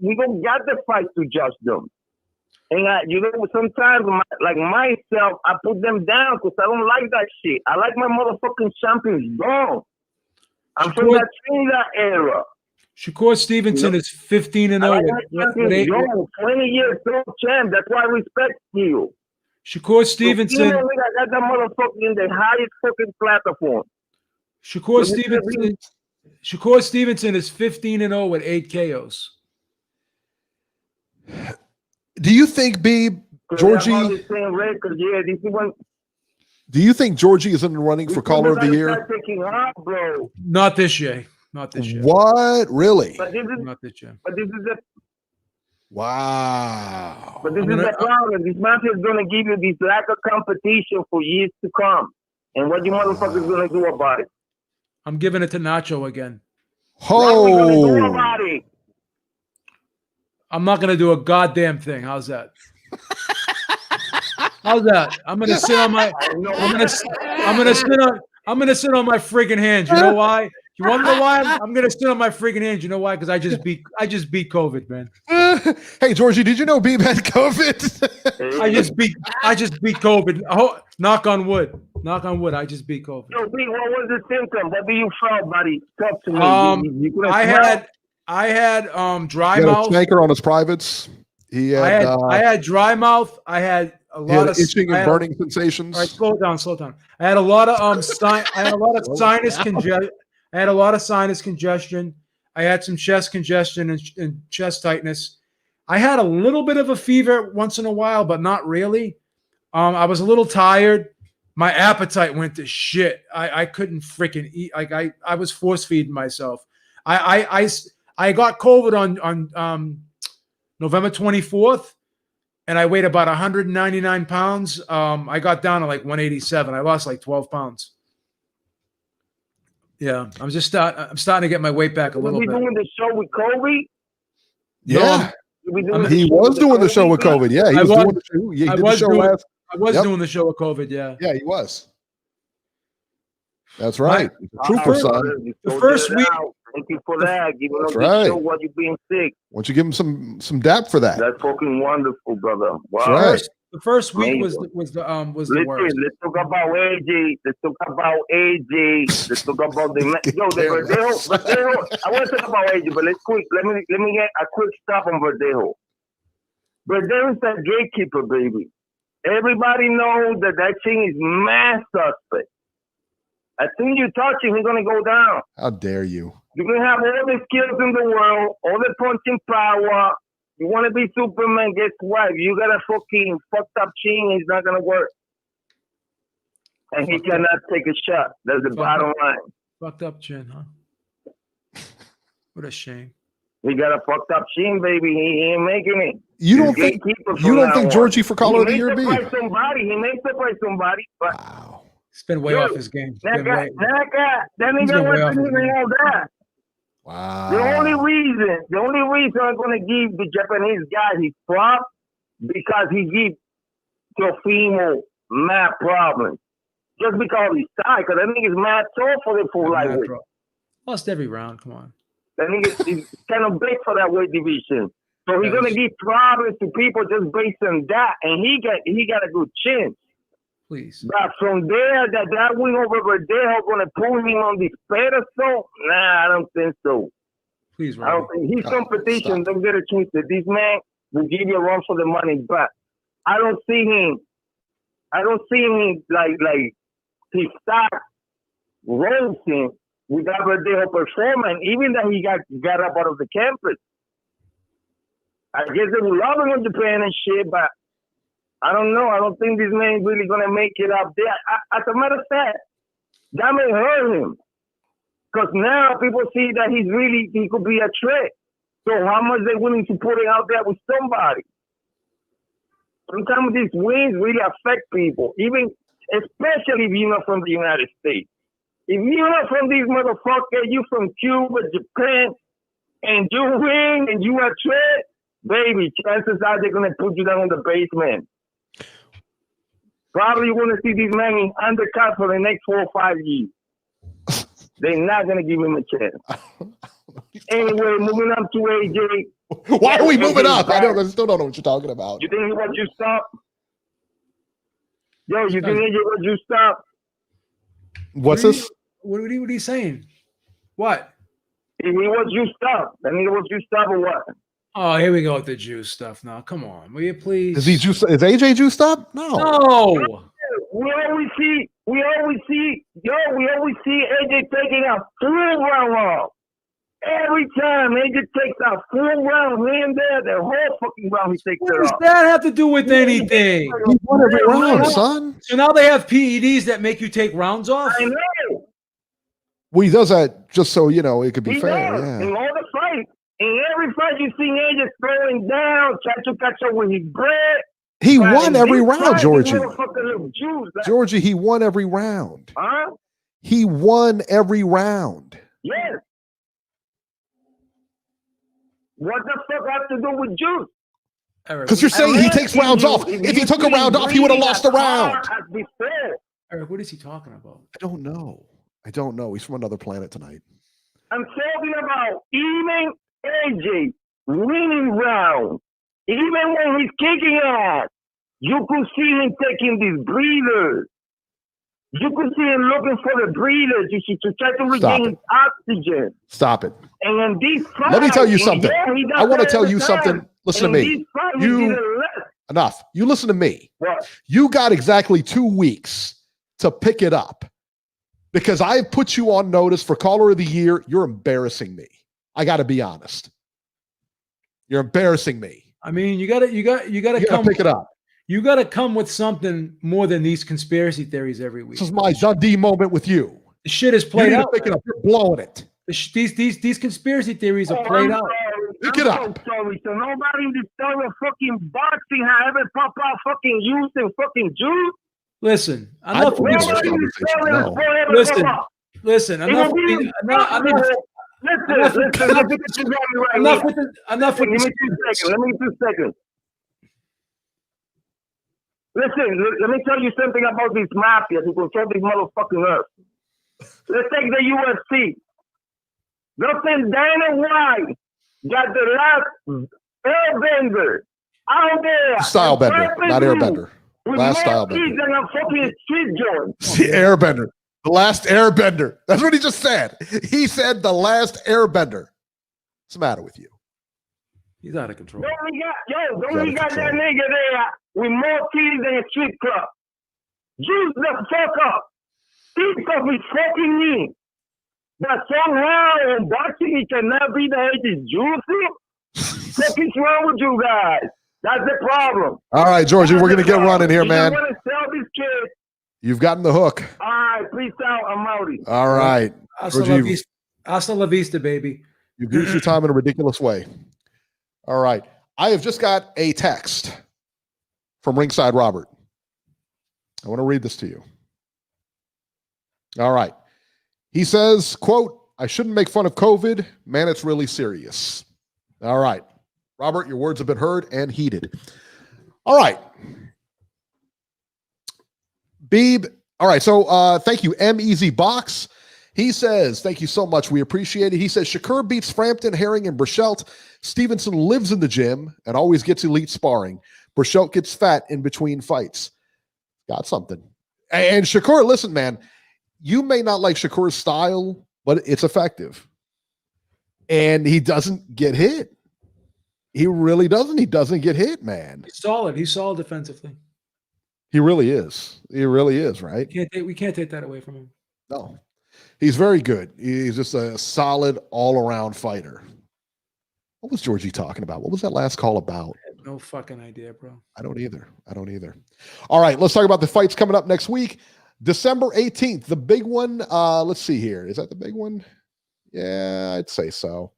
we don't got the fight to judge them. And sometimes, like myself, I put them down because I don't like that shit. I like my motherfucking champions gone. I'm from that Trinidad era. Shakur Stevenson is 15-0. I like my champions gone. 20 years old champ. That's why I respect you. Shakur Stevenson. I got that motherfucker in the highest fucking platform. Shakur Stevenson is 15-0 with 8 KOs. Do you think, Georgie? Do you think Georgie is in the running for Caller of the Year? Not this year. Not this year. What? Really? Not this year. But this is it. Wow. But this is the problem. This mafia is going to give you this lack of competition for years to come. And what you motherfuckers going to do about it? I'm giving it to Nacho again. What are we going to do about it? I'm not going to do a goddamn thing. How's that? How's that? I'm going to sit on my I'm going to sit on my friggin' hands. You know why? You want to know why? I'm going to sit on my friggin' hands. You know why? Because I just beat COVID, man. Hey, Georgie, did you know Beeb had COVID? I just beat COVID. Oh, knock on wood. Knock on wood. I just beat COVID. So, B, what was the symptom? What do you feel, buddy? Talk to me. I had dry he had mouth. A shanker on his privates. I had dry mouth. I had a lot of itching and burning sensations. All right, slow down. I had a lot of sinus congestion. I had a lot of sinus congestion. I had some chest congestion and chest tightness. I had a little bit of a fever once in a while, but not really. I was a little tired. My appetite went to shit. I couldn't freaking eat. Like I was force feeding myself. I got COVID on November 24th, and I weighed about 199 pounds. I got down to like 187. I lost like 12 pounds. Yeah, I'm starting to get my weight back a little bit. Was he doing the show with Kobe? Yeah, he was doing the show with COVID. Yeah, he was doing the show. Yeah, he did the show last. I was doing the show with COVID. Yeah. Yeah, he was. That's right. Trooper, son. The first week. Thank you for that. Give him right. show while you're being sick. Why don't you give him some dap for that? That's fucking wonderful, brother. Wow. Right. The first week was the worst. Let's talk about AJ. Let's talk about AJ. Let's talk about the Verdejo. I want to talk about AJ, but let me get a quick stop on Verdejo. Verdejo is a gatekeeper, baby. Everybody knows that thing is mass suspect. As soon as you touch him, he's gonna go down. How dare you? You can have all the skills in the world, all the punching power. You want to be Superman, guess what? If you got a fucking fucked up chin, it's not going to work. And he cannot take a shot. That's the bottom line. Fucked up chin, huh? What a shame. He got a fucked up chin, baby. He ain't making it. You don't think Georgie for Caller of the Year, B? He may surprise somebody, but wow. He's been way off his game. That nigga wasn't even all that. Wow. The only reason I'm going to give the Japanese guy his prop because he gives Teofimo mad problems. Just because he's tired, because I think he's mad tall for the full lightweight. Lost every round, come on. I think he's kind of big for that weight division. So he's going to give problems to people just based on that, and he got a good chance. Please. But from there, that win over Verdejo going to pull him on this pedestal? Nah, I don't think so. Please, Robbie. I don't think his competition. Don't get a chance that this man will give you a run for the money, but I don't see him like he starts racing without Verdejo performing, even that he got up out of the campus. I guess they will love him in Japan and shit, but I don't know. I don't think this man is really going to make it up there. As a matter of fact, that may hurt him. Because now people see that he could be a threat. So how much they willing to put it out there with somebody? Sometimes these wins really affect people, especially if you're not from the United States. If you're not from these motherfuckers, you from Cuba, Japan, and you win and you a threat, baby, chances are they're going to put you down in the basement. Probably going to see this man in undercut for the next 4 or 5 years. They're not going to give him a chance. Anyway, moving on to AJ. Why are we moving up? I still don't know what you're talking about. You think he was you stop? Yo, you think AJ was you stop? What's this? What are you saying? What? If he was you stop, then he was you stop or what? Oh, here we go with the juice stuff now. Come on, will you please? Is AJ juiced up? No. No. We always see AJ taking a full round off. Every time AJ takes a full round here and there, the whole fucking round he takes What it does off. that have to do with anything? He won every round, son. So now they have PEDs that make you take rounds off? I know. Well, he does that just so, it could be He fair. does. Yeah. In all the fights. In every fight you see AJ throwing down, trying to catch up with his bread. He won every round, Georgie. Juice, Georgie, he won every round. Huh? He won every round. Yes. What the fuck have to do with juice? Because you're saying he takes rounds off. If he took a round off, he would have lost a round. Eric, what is he talking about? I don't know. He's from another planet tonight. I'm talking about even AJ winning rounds. Even when he's kicking ass, you could see him taking these breathers. You could see him looking for the breathers to try to regain oxygen. Stop it. And in these fights, Let me tell you something. I want to tell you all the time. something. Listen to In me. these fights, he did it less. Enough. You listen to me. What? You got exactly 2 weeks to pick it up because I put you on notice for Caller of the Year. You're embarrassing me. I got to be honest. You're embarrassing me. I mean, you got to come pick it up. You got to come with something more than these conspiracy theories every week. This is my Dundee moment with you. The shit is played out. Pick it up. You're blowing it. These conspiracy theories are played out. Pick it up. I'm so sorry. So nobody in the story of fucking boxing has ever popped out fucking used and fucking juice. Listen, enough with this shit. Listen, enough with this. Let me 2 seconds. Listen, let me tell you something about these mafias who control these motherfucking earth. Let's take the UFC. Nothing Dana White got the last airbender out there. Style bender, not airbender. Last style bender. Than a fucking street joint. The airbender. The last airbender. That's what he just said. He said the last airbender. What's the matter with you? He's out of control. Don't we got that nigga there with more keys than a street club. Juice the fuck up. Think of his fucking knee. But somehow in boxing he cannot be the age juicy. What is wrong with you guys? That's the problem. All right, Georgie, we're going to get running here, man. You want to sell this kid? You've gotten the hook. All right, peace out. I'm outie. All right. Hasta la vista, baby. You've used your time in a ridiculous way. All right. I have just got a text from Ringside Robert. I want to read this to you. All right. He says, quote, I shouldn't make fun of COVID. Man, it's really serious. All right. Robert, your words have been heard and heeded. All right. Beeb. All right. So thank you, M-Easy Box. He says, thank you so much. We appreciate it. He says, Shakur beats Frampton, Herring, and Burchelt. Stevenson lives in the gym and always gets elite sparring. Burchelt gets fat in between fights. Got something. And Shakur, listen, man, you may not like Shakur's style, but it's effective. And he doesn't get hit. He really doesn't. He doesn't get hit, man. He's solid. He's solid defensively. He really is. He really is, right? We can't take that away from him. No. He's very good. He's just a solid all-around fighter. What was Georgie talking about? What was that last call about? I have no fucking idea, bro. I don't either. All right, let's talk about the fights coming up next week. December 18th, the big one. Let's see here. Is that the big one? Yeah, I'd say so.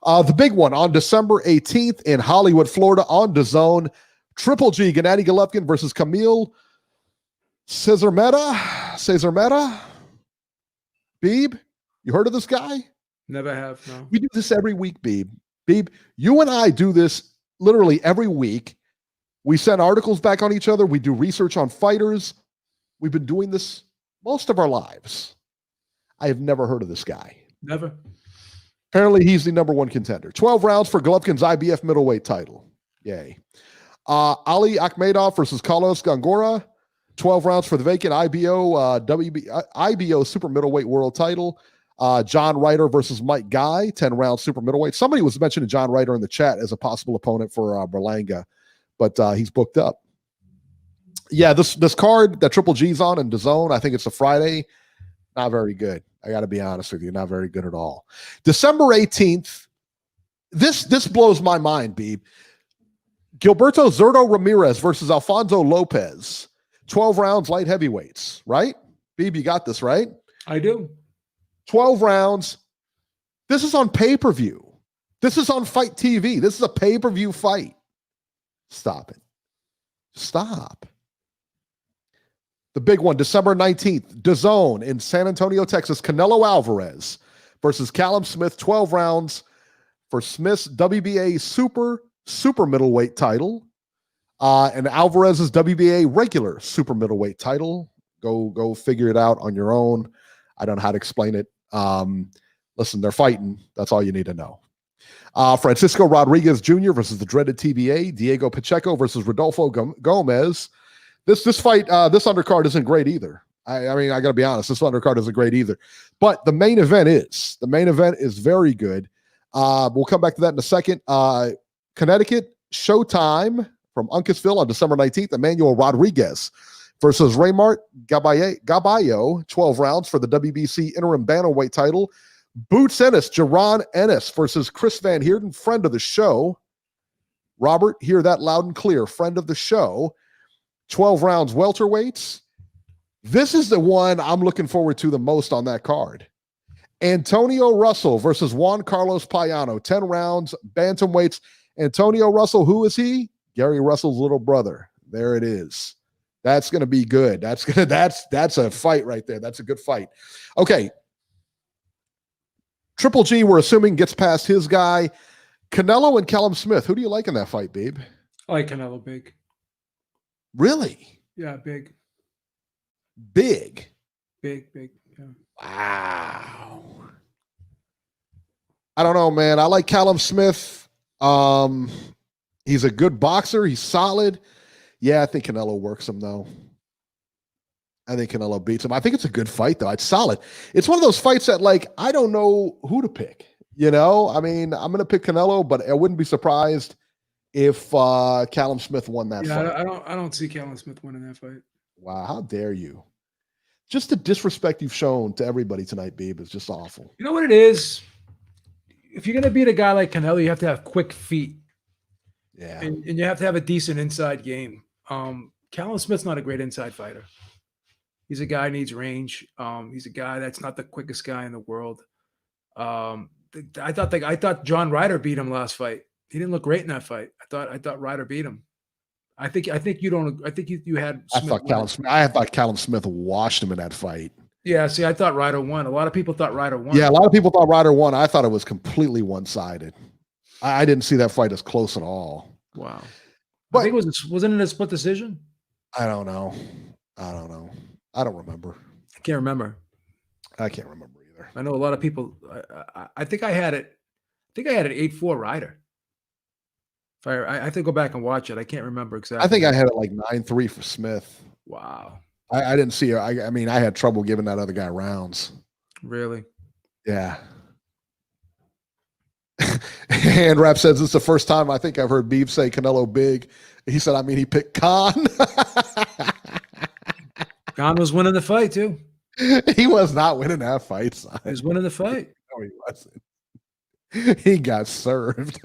The big one on December 18th in Hollywood, Florida on DAZN. Triple G, Gennady Golovkin versus Kamil Cesarmeta. Beeb, you heard of this guy? Never have, no. We do this every week, Beeb. Beeb, you and I do this literally every week. We send articles back on each other. We do research on fighters We've been doing this most of our lives. I have never heard of this guy. Never. Apparently, he's the number one contender. 12 rounds for Golovkin's IBF middleweight title. Yay. Ali Akhmedov versus Carlos Gongora. 12 rounds for the vacant IBO super middleweight world title. John Ryder versus Mike Guy, 10 rounds super middleweight. Somebody was mentioning John Ryder in the chat as a possible opponent for Berlanga, but he's booked up. Yeah, this card that Triple G's on in DAZN, I think it's a Friday, not very good. I got to be honest with you, not very good at all. December 18th, this blows my mind, Beeb. Gilberto Zurdo Ramirez versus Alfonso Lopez. 12 rounds light heavyweights, right? Beeb, you got this, right? I do. 12 rounds. This is on pay-per-view. This is on Fight TV. This is a pay-per-view fight. Stop it. Stop. The big one, December 19th, DAZN in San Antonio, Texas. Canelo Alvarez versus Callum Smith. 12 rounds for Smith's WBA super middleweight title. And Alvarez's WBA regular super middleweight title. Go figure it out on your own. I don't know how to explain it. Listen, they're fighting. That's all you need to know. Francisco Rodriguez Jr. versus the dreaded TBA. Diego Pacheco versus Rodolfo Gomez. This fight, this undercard isn't great either. I mean, I got to be honest. This undercard isn't great either. But the main event is. The main event is very good. We'll come back to that in a second. Connecticut Showtime from Uncasville on December 19th. Emmanuel Rodriguez versus Raymart Gaballo, 12 rounds for the WBC interim bantamweight title. Boots Ennis, Jaron Ennis versus Chris Van Heerden, friend of the show. Robert, hear that loud and clear, friend of the show. 12 rounds welterweights. This is the one I'm looking forward to the most on that card. Antonio Russell versus Juan Carlos Payano, 10 rounds bantamweights. Antonio Russell, who is he? Gary Russell's little brother. There it is. That's going to be good. That's a fight right there. That's a good fight. Okay. Triple G, we're assuming, gets past his guy. Canelo and Callum Smith. Who do you like in that fight, babe? I like Canelo big. Really? Yeah, big. Big. Yeah. Wow. I don't know, man. I like Callum Smith. He's a good boxer. He's solid. Yeah, I think Canelo works him, though. I think Canelo beats him. I think it's a good fight, though. It's solid. It's one of those fights that, like, I don't know who to pick. You know? I mean, I'm going to pick Canelo, but I wouldn't be surprised if Callum Smith won that fight. I don't see Callum Smith winning that fight. Wow, how dare you? Just the disrespect you've shown to everybody tonight, Beeb, is just awful. You know what it is? If you're going to beat a guy like Canelo, you have to have quick feet. Yeah. And you have to have a decent inside game. Callum Smith's not a great inside fighter. He's a guy who needs range. He's a guy that's not the quickest guy in the world. I thought John Ryder beat him last fight. He didn't look great in that fight. I thought Ryder beat him. I think you had Smith. I thought Callum Smith washed him in that fight. Yeah, see, I thought Ryder won. A lot of people thought Ryder won. Yeah, a lot of people thought Ryder won. I thought it was completely one-sided. I didn't see that fight as close at all. Wow. But I think wasn't it a split decision? I don't know. I don't remember. I can't remember. I can't remember either. I know a lot of people. I think I had it. I think I had it 8-4 Ryder. I have to go back and watch it. I can't remember exactly. I think I had it like 9-3 for Smith. Wow. I didn't see it. I mean, I had trouble giving that other guy rounds. Really? Yeah. And Rap says it's the first time I think I've heard Beeb say Canelo big. He said, I mean, he picked Khan. Khan was winning the fight too. He was not winning that fight, son. He was winning the fight. No, he wasn't. He got served.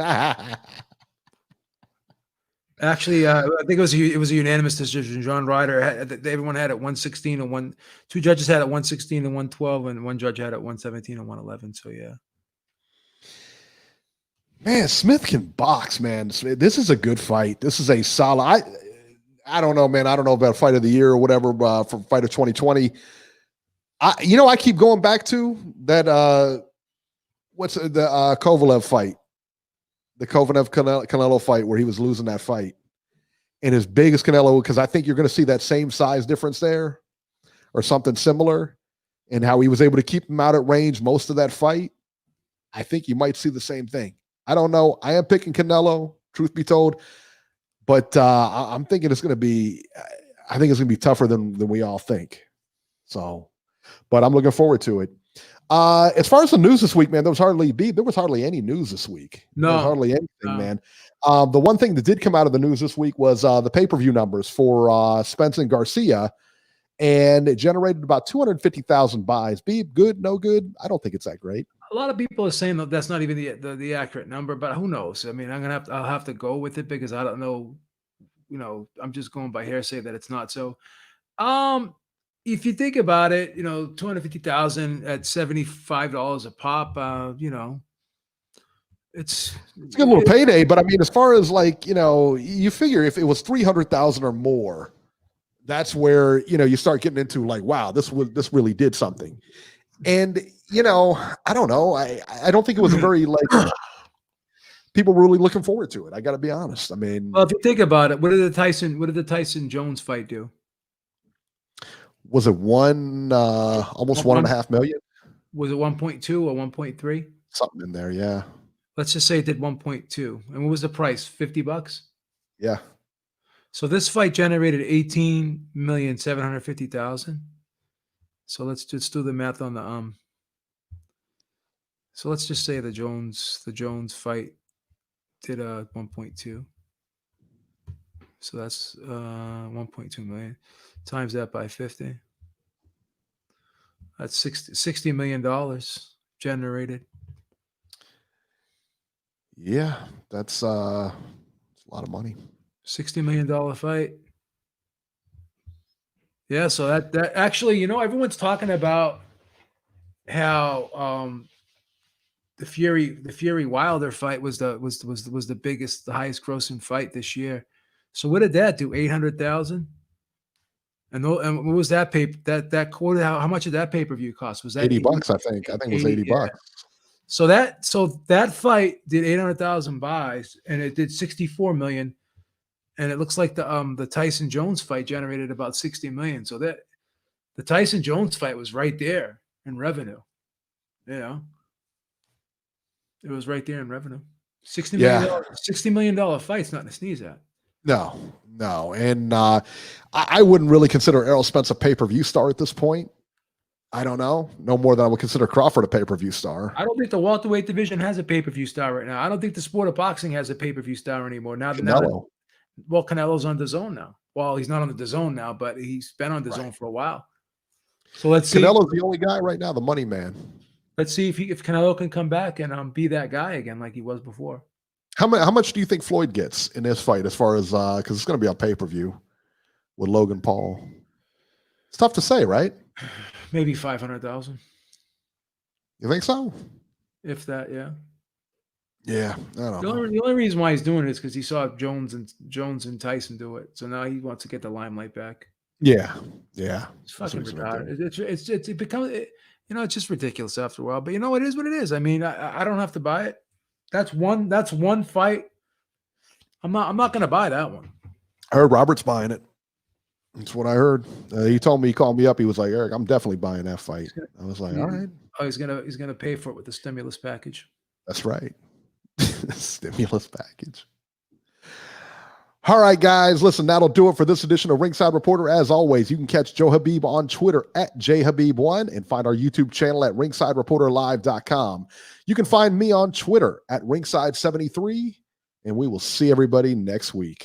Actually, I think it was a unanimous decision. John Ryder everyone had it 116 and two judges had it 116 and 112, and one judge had it 117 and 111. So yeah. Man, Smith can box, man. This is a good fight. This is a solid. I don't know, man. I don't know about fight of the year or whatever for fight of 2020. I keep going back to that. What's the Kovalev fight? The Kovalev Canelo fight where he was losing that fight. And as big as Canelo, because I think you're going to see that same size difference there. or something similar, and how he was able to keep him out at range most of that fight, I think you might see the same thing. I don't know. I am picking Canelo, truth be told, but I'm thinking it's going to be. I think it's going to be tougher than we all think. So, but I'm looking forward to it. As far as the news this week, man, there was hardly any news this week. No, there was hardly anything, man. The one thing that did come out of the news this week was the pay-per-view numbers for Spence and Garcia, and it generated about 250,000 buys. Beeb, good, no good? I don't think it's that great. A lot of people are saying that that's not even the accurate number, but who knows? I mean, I'll have to go with it because I don't know. You know, I'm just going by hearsay that it's not so. If you think about it, 250,000 at $75 a pop, it's a good little payday. But I mean, as far as you figure if it was 300,000 or more, that's where you start getting into like, wow, this really did something. And I don't know. I don't think it was a very people were really looking forward to it. I got to be honest. I mean, well, if you think about it, what did the Tyson Jones fight do? Was it almost 1.5 million? Was it 1.2 or 1.3? Something in there, yeah. Let's just say it did 1.2. And what was the price? $50? Yeah. So this fight generated 18,750,000. So let's just do the math on the So let's just say the Jones fight did 1.2. So that's 1.2 million times that by 50. That's $60 million generated. Yeah, that's a lot of money. $60 million fight. Yeah, so that actually, everyone's talking about how the Fury Wilder fight was the biggest, the highest grossing fight this year. So what did that do? 800,000. And what was that that quote? How much did that pay-per-view cost? Was that $80? I think it was $80. Yeah. So that fight did 800,000 buys, and it did 64 million. And it looks like the Tyson Jones fight generated about 60 million. So that the Tyson Jones fight was right there in revenue. It was right there in revenue. $60 million fight's nothing to sneeze at. No. And I wouldn't really consider Errol Spence a pay-per-view star at this point. I don't know. No more than I would consider Crawford a pay-per-view star. I don't think the welterweight division has a pay-per-view star right now. I don't think the sport of boxing has a pay-per-view star anymore. Canelo. Canelo's on DAZN now. Well, he's not on the DAZN now, but he's been on DAZN for a while. So let's see. Canelo's the only guy right now, the money man. Let's see if Canelo can come back and be that guy again like he was before. How much do you think Floyd gets in this fight as far as because it's going to be on pay-per-view with Logan Paul? It's tough to say, right? Maybe 500,000. You think so? If that, yeah. Yeah, I don't know. The only reason why he's doing it is because he saw Jones and Tyson do it, so now he wants to get the limelight back. Yeah. It's fucking retarded. It's becomes it's just ridiculous after a while. But it is what it is. I mean, I don't have to buy it. That's one fight. I'm not going to buy that one. I heard Robert's buying it. That's what I heard. He called me up. He was like, Eric, I'm definitely buying that fight. I was like, all right. Oh, he's gonna pay for it with the stimulus package. That's right. Stimulus package. All right, guys. Listen, that'll do it for this edition of Ringside Reporter. As always, you can catch Joe Habib on Twitter at JHabib1 and find our YouTube channel at ringsidereporterlive.com. You can find me on Twitter at Ringside73, and we will see everybody next week.